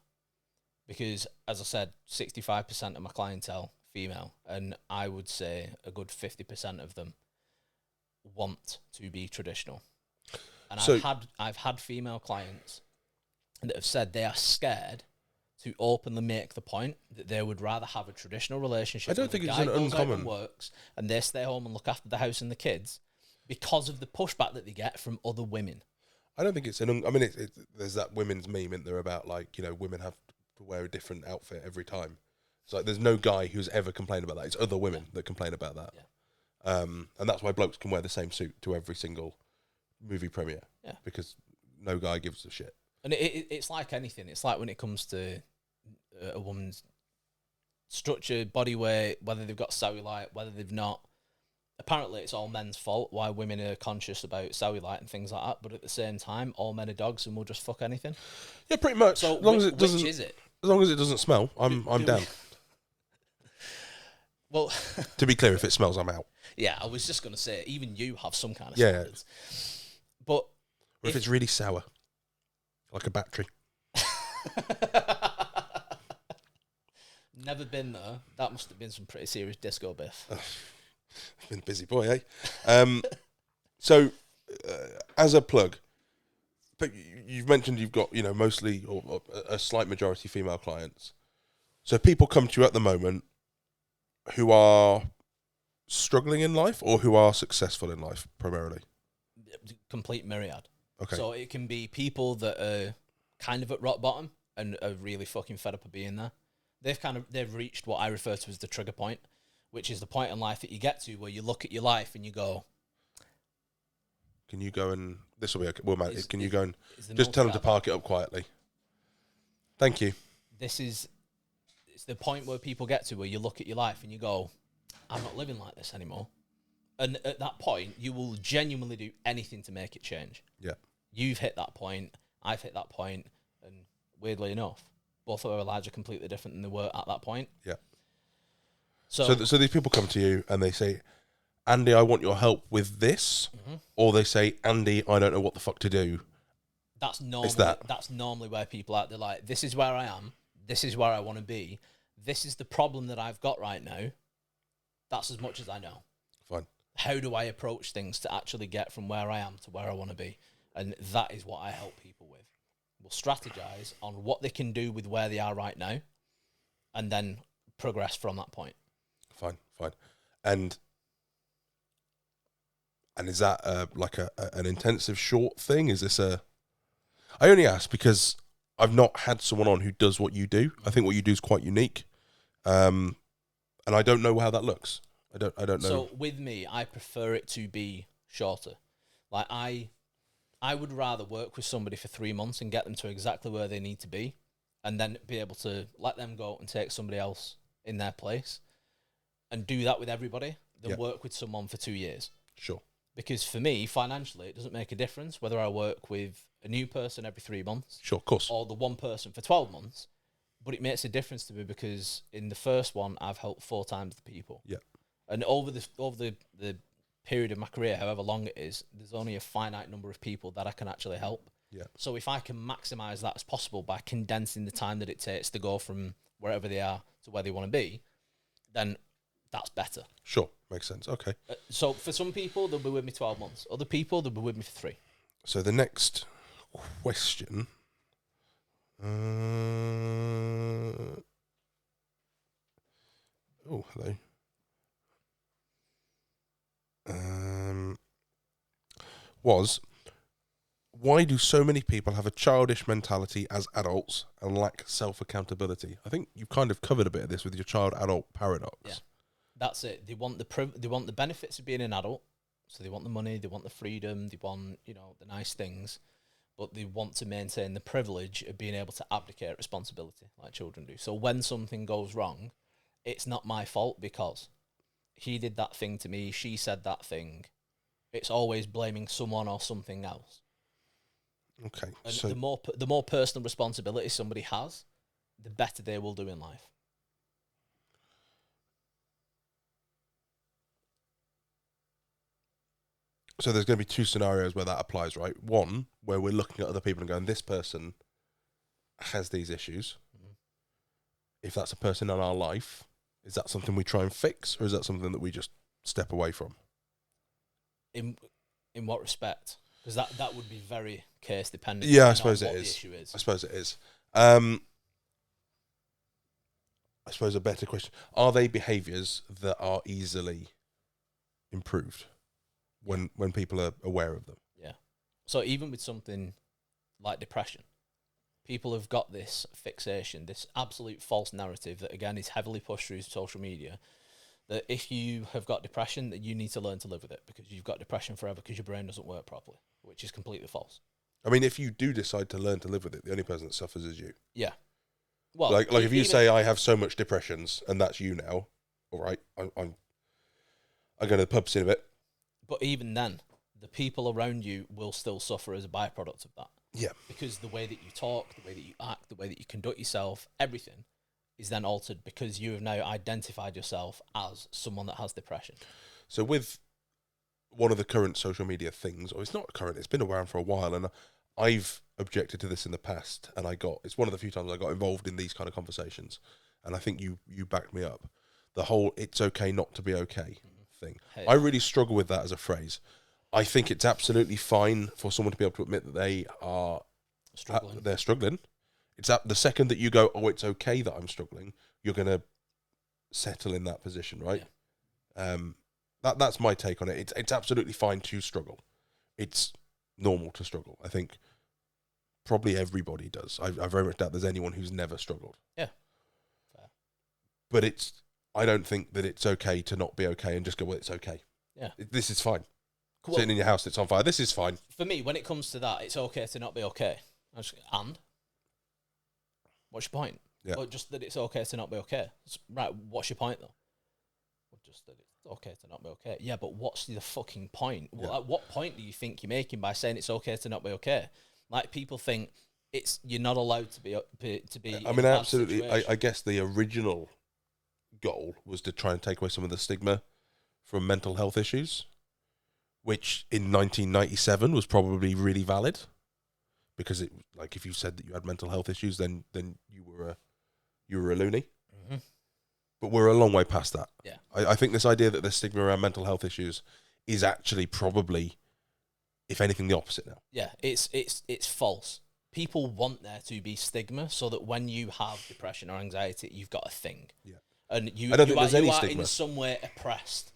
Because, as I said, 65% of my clientele, female, and I would say a good 50% of them want to be traditional. And So- I've had female clients that have said they are scared to openly make the point that they would rather have a traditional relationship. I don't where think the it's guy an goes out and uncommon- works, and they stay home and look after the house and the kids, because of the pushback that they get from other women. I don't think it's I mean, there's that women's meme in there about, like, you know, women have to wear a different outfit every time. It's like there's no guy who's ever complained about that. It's other women that complain about that. Yeah. And that's why blokes can wear the same suit to every single movie premiere. Yeah. Because no guy gives a shit. And it's like anything. It's like when it comes to a woman's structure, body weight, whether they've got cellulite, whether they've not. Apparently, it's all men's fault why women are conscious about cellulite and things like that. But at the same time, all men are dogs and will just fuck anything. Yeah, pretty much. So as long as which it doesn't, is it? as long as it doesn't smell, I'm do down. Well, To be clear, if it smells, I'm out. yeah, I was just going to say, even you have some kind of Yeah. standards. But Or if it's really sour, like a battery. never been there. That must have been some pretty serious disco biff. Been a busy boy, eh? So, as a plug, but you've mentioned you've got, you know, mostly or a slight majority female clients. So people come to you at the moment who are struggling in life or who are successful in life primarily. Complete myriad. Okay. So it can be people that are kind of at rock bottom and are really fucking fed up of being there. They've reached what I refer to as the trigger point, which is the point in life that you get to where you look at your life and you go, Can you go and this will be okay. Well, man, can you go and is the just tell them to milk park it up quietly? Thank you. it's the point where people get to where you look at your life and you go, I'm not living like this anymore. And at that point, you will genuinely do anything to make it change. Yeah. You've hit that point, I've hit that point, and weirdly enough, both of our lives are completely different than they were at that point. Yeah. So, So these people come to you and they say, Andy, I want your help with this. Mhm. Or they say, Andy, I don't know what the fuck to do. That's normally that. that's normally where people are. They're like, this is where I am. This is where I want to be. This is the problem that I've got right now. That's as much as I know. Fine. How do I approach things to actually get from where I am to where I want to be? And that is what I help people with. We'll strategize on what they can do with where they are right now, and then progress from that point. Fine. And is that like an intensive short thing? Is this a... I only ask because I've not had someone on who does what you do. I think what you do is quite unique. And I don't know how that looks. I don't know. So with me, I prefer it to be shorter. Like I would rather work with somebody for 3 months and get them to exactly where they need to be, and then be able to let them go and take somebody else in their place, and do that with everybody, than work with someone for 2 years. Sure. Because for me, financially, it doesn't make a difference whether I work with a new person every 3 months, Sure, of course. or the one person for 12 months. But it makes a difference to me because in the first one, I've helped 4 times the people. Yeah. And over the period of my career, however long it is, there's only a finite number of people that I can actually help. Yeah. So if I can maximise that as possible by condensing the time that it takes to go from wherever they are to where they want to be, then that's better. Sure, makes sense. Okay. So for some people, they'll be with me 12 months. Other people, they'll be with me for 3. So the next question... oh, hello. Was, why do so many people have a childish mentality as adults and lack self-accountability? I think you've kind of covered a bit of this with your child-adult paradox. Yeah, that's it. They want the benefits of being an adult. So they want the money, they want the freedom, they want, the nice things, but they want to maintain the privilege of being able to abdicate responsibility like children do. So when something goes wrong, it's not my fault because he did that thing to me, she said that thing. It's always blaming someone or something else. Okay. And So the more personal responsibility somebody has, the better they will do in life. there's going to be 2 scenarios where that applies, right? One, where we're looking at other people and going, this person has these issues. Mm-hmm. If that's a person in our life, is that something we try and fix, or is that something that we just step away from? In what respect? Because that would be very case dependent. Yeah, I suppose it what is. The issue is. I suppose it is. I suppose a better question: are they behaviours that are easily improved when people are aware of them? Yeah. So even with something like depression, people have got this fixation, this absolute false narrative that again is heavily pushed through social media. That if you have got depression, that you need to learn to live with it because you've got depression forever because your brain doesn't work properly, which is completely false. I mean, if you do decide to learn to live with it, the only person that suffers is you. Yeah. Well, like if you say I have so much depressions and that's you now, all right, I'm going to the pubs in a bit. But even then, the people around you will still suffer as a byproduct of that. Yeah. Because the way that you talk, the way that you act, the way that you conduct yourself, everything is then altered because you have now identified yourself as someone that has depression. So with one of the current social media things, or it's not current, it's been around for a while, and I've objected to this in the past, and it's one of the few times I got involved in these kind of conversations, and I think you backed me up. The whole "it's okay not to be okay" thing. Hey. I really struggle with that as a phrase. I think it's absolutely fine for someone to be able to admit that they are Struggling. they're struggling. It's the second that you go, "Oh, it's okay that I'm struggling," you're going to settle in that position, right? Yeah. That's my take on it. It's absolutely fine to struggle. It's normal to struggle. I think probably everybody does. I very much doubt there's anyone who's never struggled. Yeah. Fair. But I don't think that it's okay to not be okay and just go, well, it's okay. Yeah. This is fine. Well, sitting in your house, it's on fire. This is fine. For me, when it comes to that, it's okay to not be okay. And what's your point? Yeah. Well, just that it's okay to not be okay. Right, what's your point, though? Well, just that it's okay to not be okay. Yeah, but what's the fucking point? Yeah. Well, at what point do you think you're making by saying it's okay to not be okay? Like, people think you're not allowed to be. I mean, absolutely. I guess the original goal was to try and take away some of the stigma from mental health issues, which in 1997 was probably really valid. because it, like, if you said that you had mental health issues, then you were a loony. Mm-hmm. But we're a long way past that. Yeah. I think this idea that there's stigma around mental health issues is actually probably, if anything, the opposite now. Yeah, it's false. People want there to be stigma so that when you have depression or anxiety, you've got a thing. Yeah. And you I don't think there's any are stigma. in some way oppressed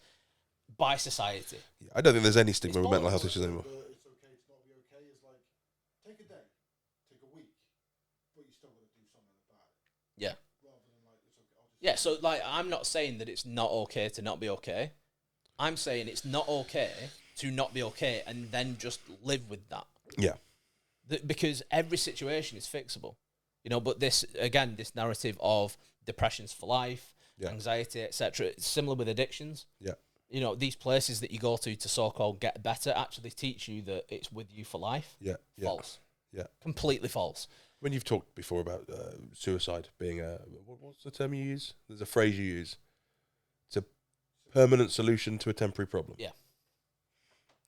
by society. Yeah, I don't think there's any stigma It's with mental bollocks. health issues anymore. It's okay to not be okay is like, take a day, take a week, but you still got to do something about it. Yeah. Rather than like, it's okay, I'll just Yeah, so like I'm not saying that it's not okay to not be okay. I'm saying it's not okay to not be okay and then just live with that. Yeah. Because every situation is fixable. You know, but this narrative of depression's for life, Yeah. anxiety, etc. It's similar with addictions. Yeah. You know, these places that you go to so-called get better actually teach you that it's with you for life. Yeah. Yeah. False. Yeah. Completely false. When you've talked before about suicide being what's the term you use? There's a phrase you use. It's a permanent solution to a temporary problem. Yeah.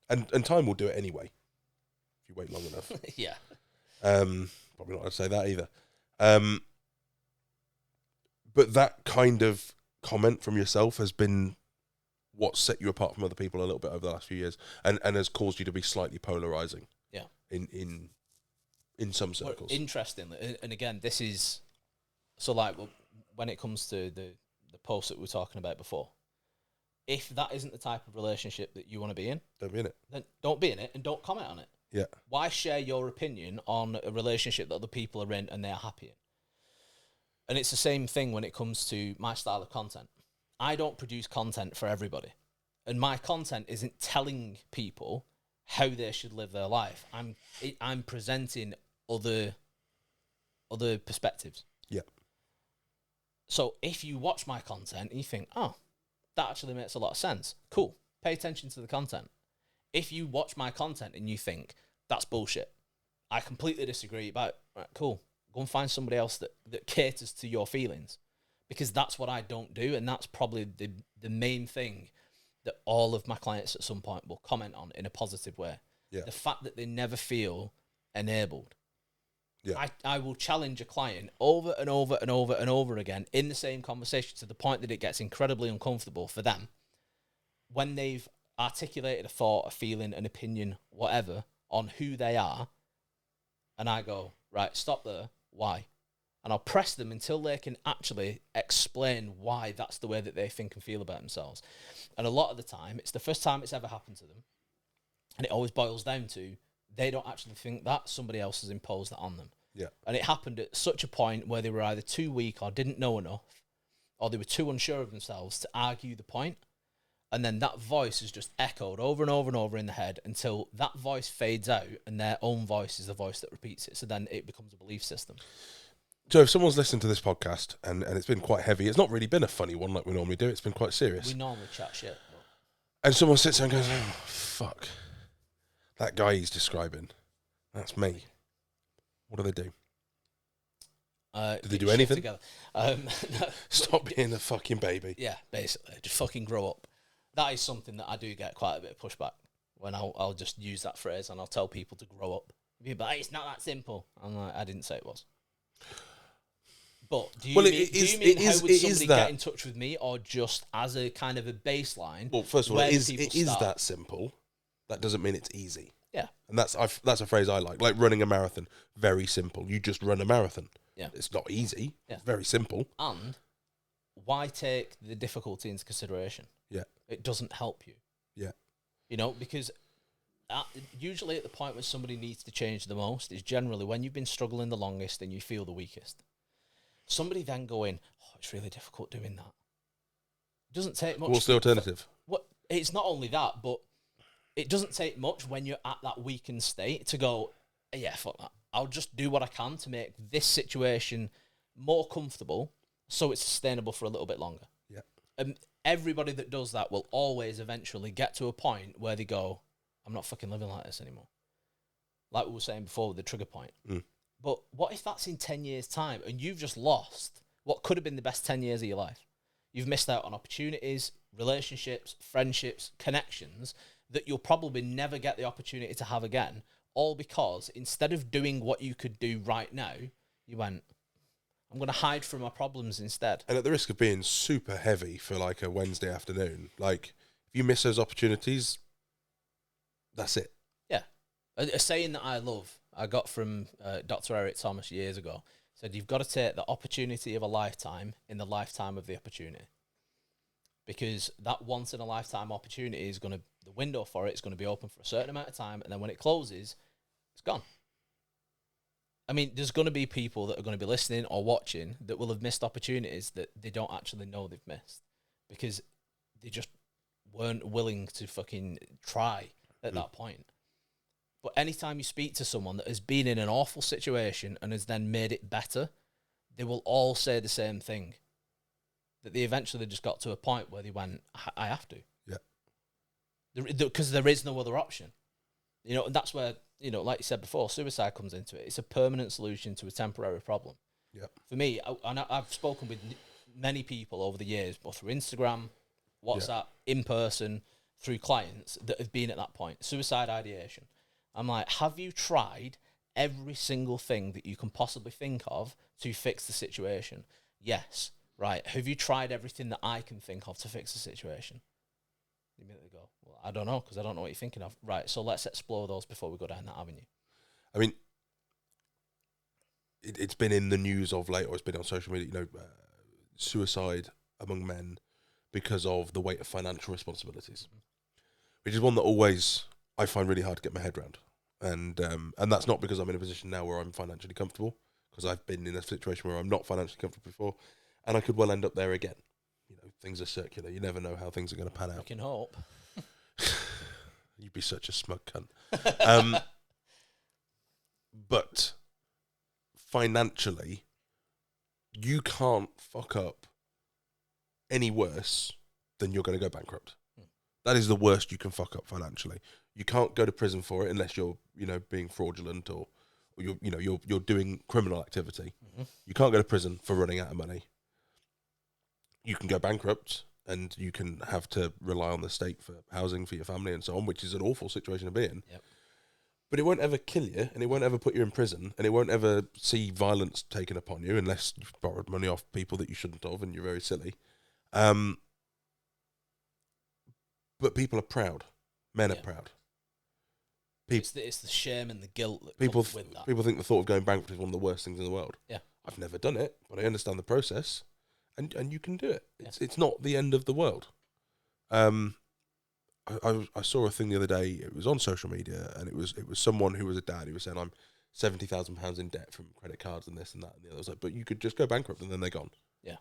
And time will do it anyway, if you wait long enough. Yeah. Probably not going to say that either. But that kind of comment from yourself has been what set you apart from other people a little bit over the last few years, and has caused you to be slightly polarizing. Yeah. In some circles. Well, interestingly, and again, this is so like when it comes to the post that we were talking about before. If that isn't the type of relationship that you want to be in, Don't be in it. then don't be in it and don't comment on it. Yeah. Why share your opinion on a relationship that other people are in and they are happy in? And it's the same thing when it comes to my style of content. I don't produce content for everybody. And my content isn't telling people how they should live their life. I'm presenting other perspectives. Yeah. So if you watch my content and you think, oh, that actually makes a lot of sense, cool, pay attention to the content. If you watch my content and you think, that's bullshit, I completely disagree, but right, cool, go and find somebody else that caters to your feelings, because that's what I don't do, and that's probably the main thing that all of my clients at some point will comment on in a positive way. Yeah. The fact that they never feel enabled. Yeah. I will challenge a client over and over and over and over again in the same conversation to the point that it gets incredibly uncomfortable for them when they've articulated a thought, a feeling, an opinion, whatever, on who they are. And I go, right, stop there. Why? And I'll press them until they can actually explain why that's the way that they think and feel about themselves. And a lot of the time, it's the first time it's ever happened to them. And it always boils down to they don't actually think that, somebody else has imposed that on them. Yeah. And it happened at such a point where they were either too weak or didn't know enough, or they were too unsure of themselves to argue the point. And then that voice is just echoed over and over and over in the head until that voice fades out and their own voice is the voice that repeats it. So then it becomes a belief system. So if someone's listened to this podcast and it's been quite heavy, it's not really been a funny one like we normally do, it's been quite serious. We normally chat shit. And someone sits there and goes, oh, fuck. That guy he's describing, that's me. What do they do? Did they do shit anything? together. Stop being a fucking baby. Yeah, basically. Just fucking grow up. That is something that I do get quite a bit of pushback when I'll just use that phrase and I'll tell people to grow up. People are like, it's not that simple. I'm like, I didn't say it was. But do you mean how would somebody get in touch with me, or just as a kind of a baseline? Well, first of all, it is start? that simple. That doesn't mean it's easy. Yeah. And that's a phrase I like running a marathon. Very simple. You just run a marathon. Yeah. It's not easy. Yeah. It's very simple. And why take the difficulty into consideration? Yeah. It doesn't help you. Yeah. You know, because usually at the point when somebody needs to change the most is generally when you've been struggling the longest and you feel the weakest. Somebody then going, oh, it's really difficult doing that. It doesn't take much. What's the alternative? It's not only that, but it doesn't take much when you're at that weakened state to go, yeah, fuck that. I'll just do what I can to make this situation more comfortable so it's sustainable for a little bit longer. Yeah. And everybody that does that will always eventually get to a point where they go, I'm not fucking living like this anymore. Like we were saying before with the trigger point. Mm. But what if that's in 10 years' time and you've just lost what could have been the best 10 years of your life? You've missed out on opportunities, relationships, friendships, connections that you'll probably never get the opportunity to have again, all because instead of doing what you could do right now, you went, I'm going to hide from my problems instead. And at the risk of being super heavy for like a Wednesday afternoon, like if you miss those opportunities, that's it. Yeah. A saying that I love, I got from Dr. Eric Thomas years ago, said you've got to take the opportunity of a lifetime in the lifetime of the opportunity. Because that once in a lifetime opportunity is going to, the window for it is going to be open for a certain amount of time, and then when it closes, it's gone. I mean, there's going to be people that are going to be listening or watching that will have missed opportunities that they don't actually know they've missed because they just weren't willing to fucking try at that point. But anytime you speak to someone that has been in an awful situation and has then made it better, they will all say the same thing. That they eventually just got to a point where they went, I have to. Yeah. Because there is no other option. You know, and that's where, you know, like you said before, suicide comes into it. It's a permanent solution to a temporary problem. Yeah. For me, I've spoken with many people over the years, both through Instagram, WhatsApp, in person, through clients that have been at that point. Suicide ideation. I'm like, have you tried every single thing that you can possibly think of to fix the situation? Yes. Right. Have you tried everything that I can think of to fix the situation? You immediately go, well, I don't know, because I don't know what you're thinking of. Right. So let's explore those before we go down that avenue. I mean, it's been in the news of late, or it's been on social media, you know, suicide among men because of the weight of financial responsibilities, which is one that always I find really hard to get my head around. And that's not because I'm in a position now where I'm financially comfortable, because I've been in a situation where I'm not financially comfortable before, and I could well end up there again. You know, things are circular. You never know how things are going to pan out. We can hope. You'd be such a smug cunt. But financially, you can't fuck up any worse than you're going to go bankrupt. That is the worst you can fuck up financially. You can't go to prison for it unless you're, you know, being fraudulent or you're doing criminal activity. You can't go to prison for running out of money. You can go bankrupt and you can have to rely on the state for housing for your family and so on, which is an awful situation to be in. Yep. But it won't ever kill you, and it won't ever put you in prison, and it won't ever see violence taken upon you unless you've borrowed money off people that you shouldn't have and you're very silly. But people are proud. Men are proud. It's the shame and the guilt that People comes with that. People think the thought of going bankrupt is one of the worst things in the world. Yeah. I've never done it, but I understand the process, and you can do it. It's not the end of the world. I saw a thing the other day. It was on social media, and it was someone who was a dad who was saying, "I'm £70,000 in debt from credit cards and this and that and the other." I was like, "But you could just go bankrupt and then they're gone." Yeah.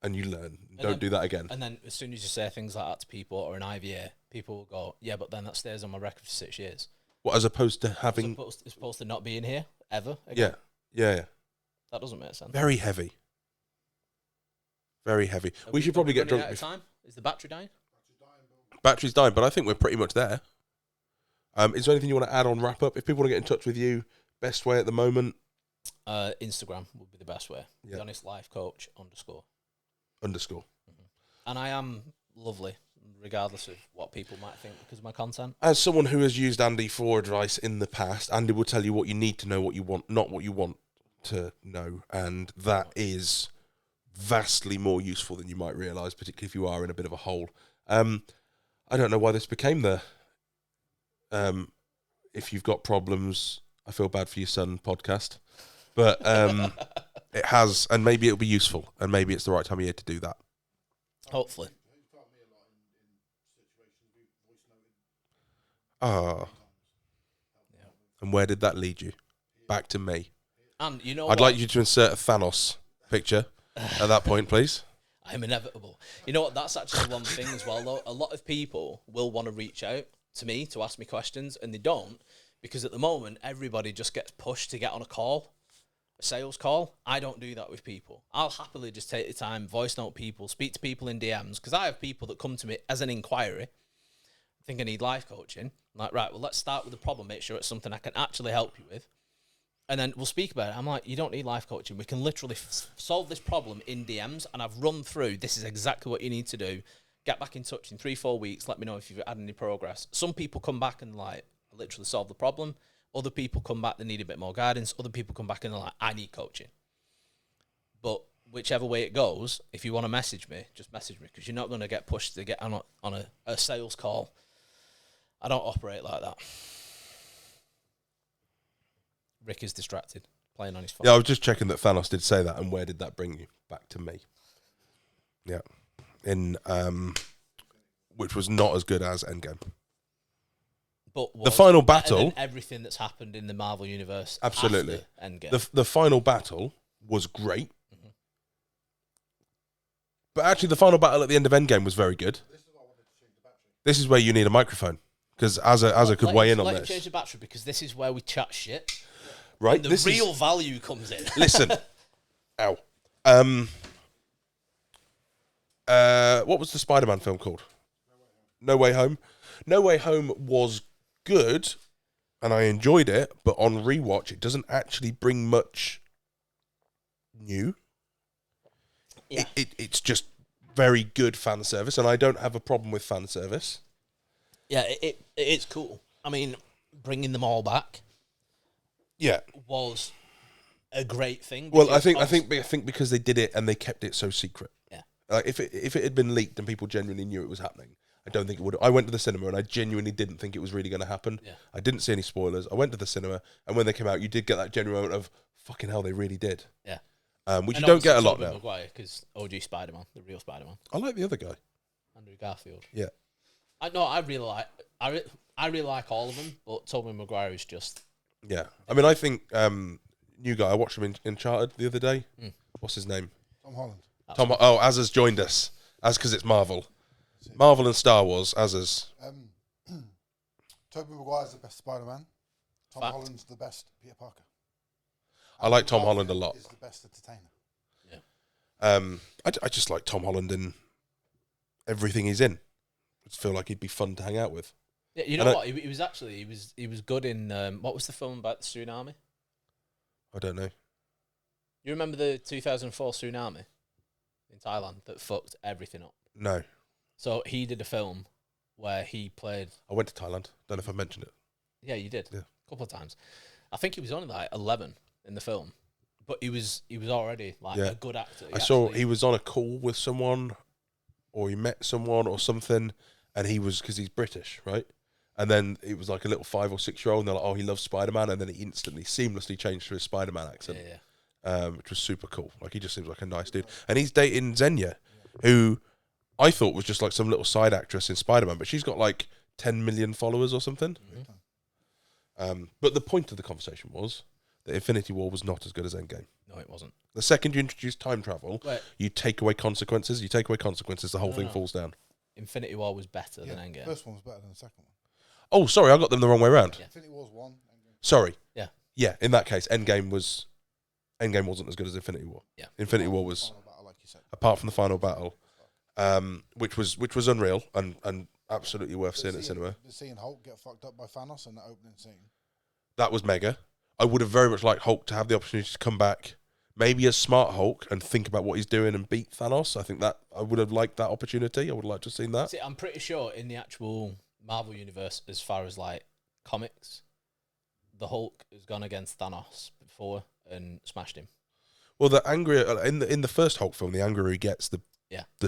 And you learn. Don't do that again. And then as soon as you say things like that to people or an IVA, people will go, "Yeah, but then that stays on my record for 6 years." Well, as opposed to having, it's supposed to not be in here ever again. Yeah. That doesn't make sense. Very heavy. Very heavy. We should are probably we get running drunk. out of time? Is the battery dying? Battery's dying, but I think we're pretty much there. Is there anything you want to add on wrap up? If people want to get in touch with you, best way at the moment? Instagram would be the best way. Yeah. The Honest Life Coach _. _ And I am lovely, regardless of what people might think because of my content. As someone who has used Andy for advice in the past, Andy will tell you what you need to know, what you want, not what you want to know, and that is vastly more useful than you might realise, particularly if you are in a bit of a hole. I don't know why this became the if you've got problems, I feel bad for your son podcast, but it has, and maybe it'll be useful, and maybe it's the right time of year to do that. Hopefully. Ah. And where did that lead you? Back to me. And you know I'd like you to insert a Thanos picture at that point, please. I'm inevitable. You know what? That's actually one thing as well, though. A lot of people will want to reach out to me to ask me questions, and they don't, because at the moment, everybody just gets pushed to get on a call, a sales call. I don't do that with people. I'll happily just take the time, voice note people, speak to people in DMs, because I have people that come to me as an inquiry, I think I need life coaching. I'm like, right, well, let's start with the problem, make sure it's something I can actually help you with. And then we'll speak about it. I'm like, you don't need life coaching. We can literally solve this problem in DMs, and I've run through, this is exactly what you need to do. Get back in touch in 3-4 weeks. Let me know if you've had any progress. Some people come back and like literally solve the problem. Other people come back, they need a bit more guidance. Other people come back and they're like, I need coaching. But whichever way it goes, if you want to message me, just message me, because you're not going to get pushed to get on a sales call. I don't operate like that. Rick is distracted, playing on his phone. Yeah, I was just checking that Thanos did say that, and where did that bring you? Back to me. Yeah. In which was not as good as Endgame. But The final better battle, than everything that's happened in the Marvel universe. absolutely. After Endgame. The final battle was great. But actually, the final battle at the end of Endgame was very good. This is where you need a microphone, because Azza could weigh in on Let him this. change the battery, because this is where we chat shit. Right? And the real value comes in. Listen. Ow. What was the Spider-Man film called? No Way Home. No Way Home was good, and I enjoyed it, but on rewatch, it doesn't actually bring much new. Yeah. It's just very good fan service, and I don't have a problem with fan service. Yeah, it's cool. I mean, bringing them all back Yeah. was a great thing. Well, I because think because they did it and they kept it so secret. Yeah. Like if it had been leaked and people genuinely knew it was happening, I don't think it would. I went to the cinema and I genuinely didn't think it was really going to happen. Yeah. I didn't see any spoilers. I went to the cinema, and when they came out, you did get that genuine moment of fucking hell, they really did. Yeah. Which And you don't get a obviously lot Tobey now. Maguire, because OG Spider-Man, the real Spider-Man, I like the other guy. Andrew Garfield. Yeah. I really like all of them, but Tobey Maguire is just Yeah. I mean, I think new guy. I watched him in Uncharted the other day. What's his name? Tom Holland. Azza's joined us. Because it's Marvel. Marvel and Star Wars. Azza's. Tobey Maguire's the best Spider-Man. Tom Fact. Holland's the best Peter Parker. I like Andrew Tom Holland a Garfield lot. Is the best entertainer. I just like Tom Holland in everything he's in. I just feel like he'd be fun to hang out with. Yeah, you know what? He was good in what was the film about the tsunami? I don't know. You remember the 2004 tsunami in Thailand that fucked everything up? No. So he did a film where he played. I went to Thailand. Don't know if I mentioned it. Yeah, you did. Yeah. A couple of times. I think he was only like 11 in the film, but he was already like Yeah. a good actor. I saw he was on a call with someone, or he met someone or something, and he was, because he's British, right? And then it was like a little 5 or 6 year old, and they're like, oh, he loves Spider-Man, and then he instantly, seamlessly changed to his Spider-Man accent, which was super cool. Like, he just seems like a nice dude. And he's dating Xenia, who I thought was just like some little side actress in Spider-Man, but she's got like 10 million followers or something. But the point of the conversation was that Infinity War was not as good as Endgame. No, it wasn't. The second you introduce time travel, Wait. you take away consequences. You take away consequences, the whole thing falls down. Infinity War was better than The Endgame. first one was better than the second one. Oh, sorry, I got them the wrong way around. Yeah. Infinity War's one. Sorry. Yeah. Yeah, in that case, Endgame wasn't as good as Infinity War. Yeah. Infinity War was, Final battle, like you said. apart from the final battle, which was unreal and absolutely worth seeing at cinema. Seeing Hulk get fucked up by Thanos in the opening scene. That was mega. I would have very much liked Hulk to have the opportunity to come back, maybe as smart Hulk, and think about what he's doing and beat Thanos. I think that I would have liked that opportunity. I would have liked to have seen that. See, I'm pretty sure in the actual Marvel universe, as far as like comics, the Hulk has gone against Thanos before and smashed him. Well, the angrier in the first Hulk film, the angrier he gets, the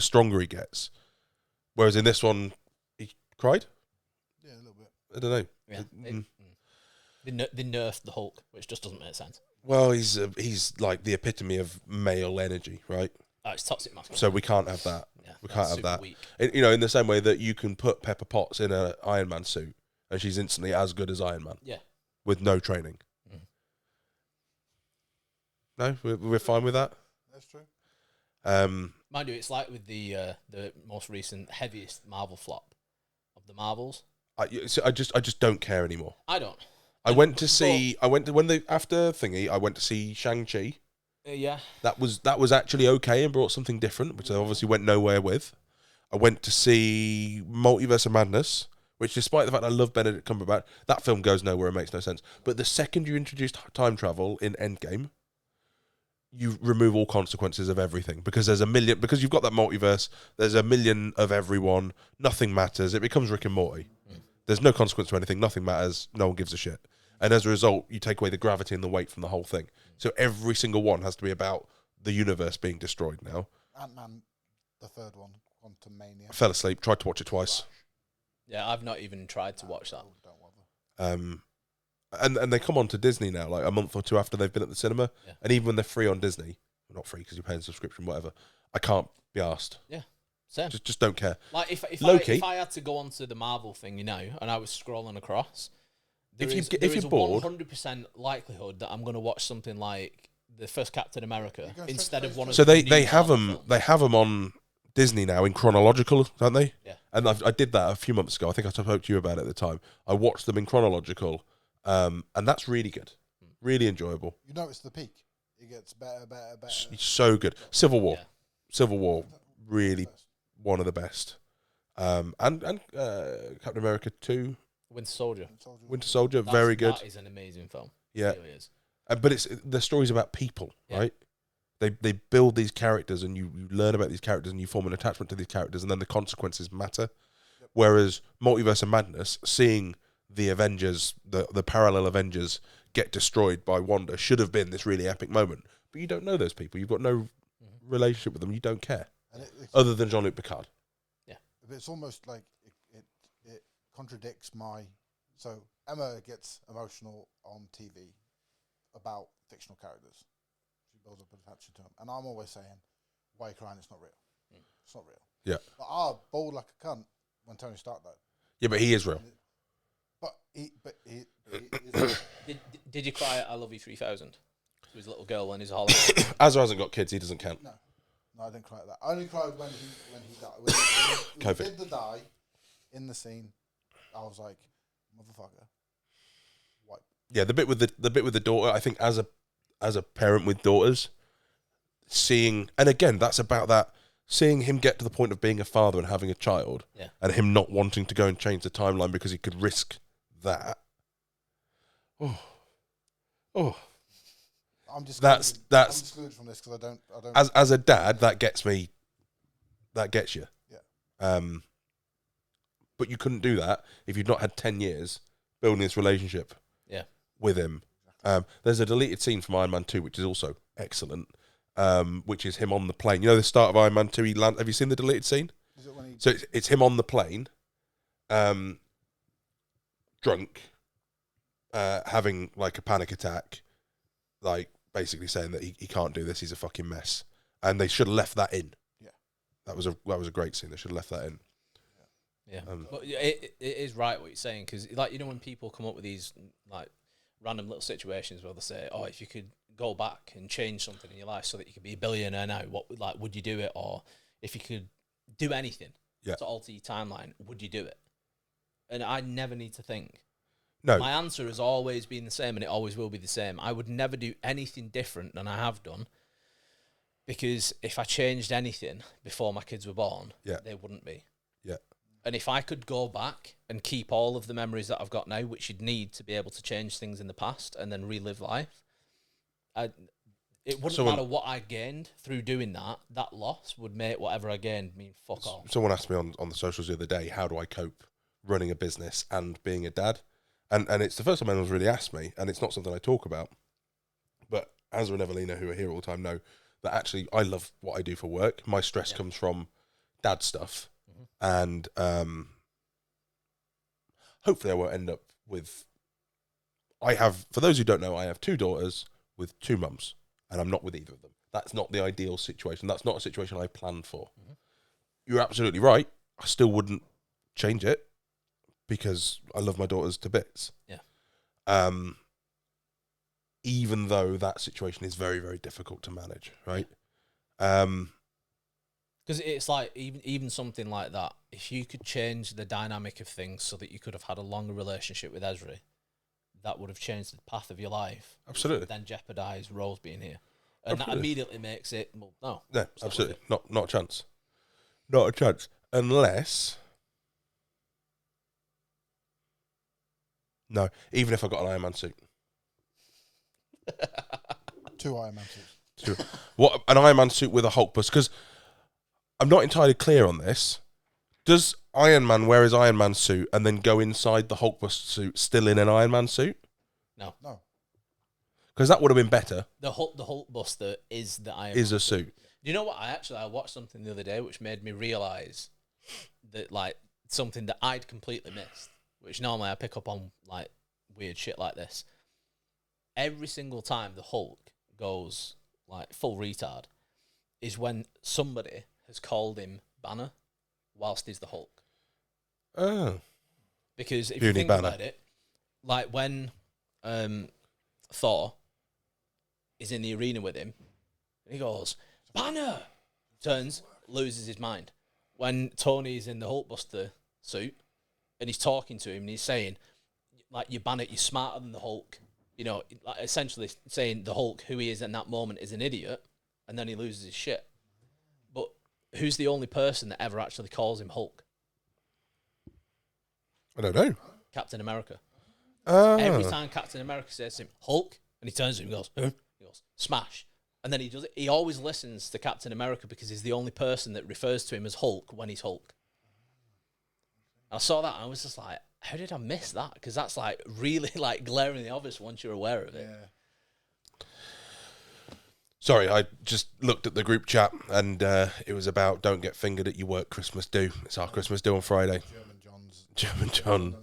stronger he gets. Whereas in this one, he cried. Yeah, a little bit. I don't know. Yeah, they nerfed the Hulk, which just doesn't make sense. Well, he's like the epitome of male energy, right? Oh, it's toxic masculinity. So we can't have that. Yeah, We that's can't have super that. weak. In the same way that you can put Pepper Potts in an Iron Man suit, and she's instantly as good as Iron Man Yeah. with no training. No, we're fine with that. That's true. Mind you, it's like with the most recent heaviest Marvel flop of the Marvels. I just don't care anymore. I don't. I went to see after thingy. I went to see Shang-Chi. Yeah. That was actually okay and brought something different, which I obviously went nowhere with. I went to see Multiverse of Madness, which, despite the fact I love Benedict Cumberbatch, that film goes nowhere and makes no sense. But the second you introduce time travel in Endgame, you remove all consequences of everything, because because you've got that multiverse, there's a million of everyone, nothing matters. It becomes Rick and Morty. There's no consequence to anything, nothing matters, no one gives a shit. And as a result, you take away the gravity and the weight from the whole thing. So every single one has to be about the universe being destroyed now. Ant-Man, the third one, Quantum Mania. I fell asleep, tried to watch it twice. Yeah, I've not even tried to watch that. Don't bother. And they come on to Disney now, like a month or two after they've been at the cinema. Yeah. And even when they're free on Disney, well, not free because you're paying a subscription, whatever, I can't be asked. Yeah, same. Just don't care. Like if Loki. I had to go onto the Marvel thing, and I was scrolling across, there If is you're bored, 100% likelihood that I'm going to watch something like the first Captain America going instead of one of so the they new have Marvel them films. they have them on Disney now in chronological, don't they? Yeah. And I did that a few months ago. I think I spoke to you about it at the time. I watched them in chronological, and that's really good, really enjoyable. You notice the peak. It gets better. It's so good. Civil War, Yeah. Civil War, really one of the best. And Captain America 2, Winter Soldier. Winter Soldier, very good. That is an amazing film. Yeah. It really is. But it's the story's about people, Yeah. right? They build these characters, and you learn about these characters, and you form an attachment to these characters, and then the consequences matter. Yep. Whereas Multiverse of Madness, seeing the Avengers, the parallel Avengers get destroyed by Wanda, should have been this really epic moment. But you don't know those people. You've got no relationship with them. You don't care, And it's, other than Jean-Luc Picard. it's almost like it contradicts my. So Emma gets emotional on TV about fictional characters. She builds up an attachment to them, and I'm always saying, "Why are you crying? It's not real. It's not real." Yeah. But I bawled like a cunt when Tony Stark died. Yeah, but he is real. But he is Did you cry at I Love You 3000? To his little girl when he's a holiday. Azra hasn't got kids. He doesn't count. No, I didn't cry at that. I only cried when he died. When COVID. he did the die in the scene, I was like, motherfucker. Wipe. Yeah, the bit with the daughter. I think as a parent with daughters, seeing, and again, that's about that. Seeing him get to the point of being a father and having a child, Yeah. and him not wanting to go and change the timeline because he could risk that. Oh, I'm just That's- I'm excluded from this because I don't. as a dad, that gets me. That gets you. Yeah. But you couldn't do that if you'd not had 10 years building this relationship. Yeah. With him. There's a deleted scene from Iron Man 2, which is also excellent. Which is him on the plane. You know the start of Iron Man 2, have you seen the deleted scene? Is it when he? So it's him on the plane, drunk, having like a panic attack, like basically saying that he can't do this, he's a fucking mess. And they should have left that in. Yeah. That was a great scene. They should have left that in. Yeah, but it is right what you're saying, because like, you know, when people come up with these like random little situations where they say, "Oh, if you could go back and change something in your life so that you could be a billionaire now, would you do it?" Or if you could do anything to alter your timeline, would you do it? And I never need to think. No. My answer has always been the same, and it always will be the same. I would never do anything different than I have done, because if I changed anything before my kids were born, they wouldn't be. Yeah. And if I could go back and keep all of the memories that I've got now, which you'd need to be able to change things in the past and then relive life, it wouldn't matter what I gained through doing that. That loss would make whatever I gained mean fuck all. Someone asked me on the socials the other day, how do I cope running a business and being a dad? And it's the first time anyone's really asked me, and it's not something I talk about. But Azra and Evelina, who are here all the time, know that actually I love what I do for work. My stress comes from dad stuff. And hopefully I won't end up with... for those who don't know, I have 2 daughters with 2 mums, and I'm not with either of them. That's not the ideal situation. That's not a situation I planned for. You're absolutely right. I still wouldn't change it because I love my daughters to bits. Yeah. Even though that situation is very, very difficult to manage, right? Because it's like, even something like that, if you could change the dynamic of things so that you could have had a longer relationship with Ezra, that would have changed the path of your life. Absolutely. Then jeopardise Rose being here. And that immediately makes it, well, no. No, absolutely. Not a chance. Not a chance. Unless... No, even if I got an Iron Man suit. 2 Iron Man suits. What, an Iron Man suit with a Hulk bust? Because I'm not entirely clear on this. Does Iron Man wear his Iron Man suit and then go inside the Hulk bust suit still in an Iron Man suit? No. Because that would have been better. The Hulkbuster is the Iron Is Man a suit. Do you know what? I watched something the other day which made me realise that, like, something that I'd completely missed, which normally I pick up on, like, weird shit like this. Every single time the Hulk goes, like, full retard is when somebody has called him Banner whilst he's the Hulk. Oh. Because if You you need think Banner. about it, like when Thor is in the arena with him, and he goes, Banner! Turns, loses his mind. When Tony's in the Hulkbuster suit, and he's talking to him, and he's saying, like, you Banner, you're smarter than the Hulk. You know, like, essentially saying the Hulk, who he is in that moment, is an idiot, and then he loses his shit. But who's the only person that ever actually calls him Hulk? I don't know. Captain America. Oh. Every time Captain America says to him, Hulk, and he turns to him and goes, huh? He goes, smash. And then he does it. He always listens to Captain America because he's the only person that refers to him as Hulk when he's Hulk. I saw that and I was just like, how did I miss that? Because that's like really like glaringly obvious once you're aware of it. Yeah. Sorry, I just looked at the group chat and it was about don't get fingered at your work Christmas do. It's our Christmas do on Friday. German John.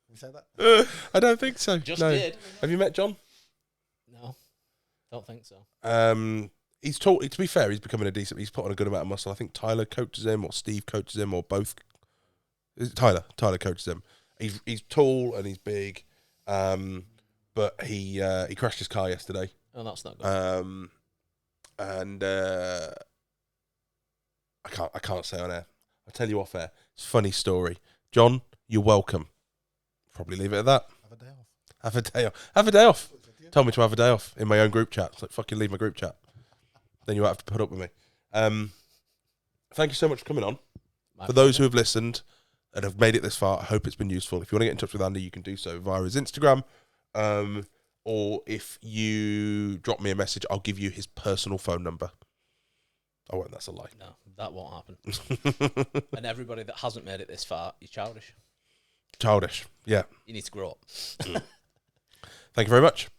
We say that? I don't think so. Just no. did. Have you met John? No, don't think so. He's taught. To be fair, he's becoming a decent. He's put on a good amount of muscle. I think Tyler coaches him, or Steve coaches him, or both. Tyler coaches him. He's tall and he's big, but he crashed his car yesterday. Oh, that's not good. And I can't say on air. I'll tell you off air. It's a funny story. John, you're welcome. Probably leave it at that. Have a day off. Have a day off. Have a day off. Told me to have a day off in my own group chat. It's like, fucking leave my group chat. Then you have to put up with me. Thank you so much for coming on. For those who have listened and have made it this far, I hope it's been useful. If you want to get in touch with Andy, you can do so via his Instagram. Or if you drop me a message, I'll give you his personal phone number. Oh, wait, that's a lie. No, that won't happen. And everybody that hasn't made it this far, you're childish. Childish. Yeah. You need to grow up. Thank you very much.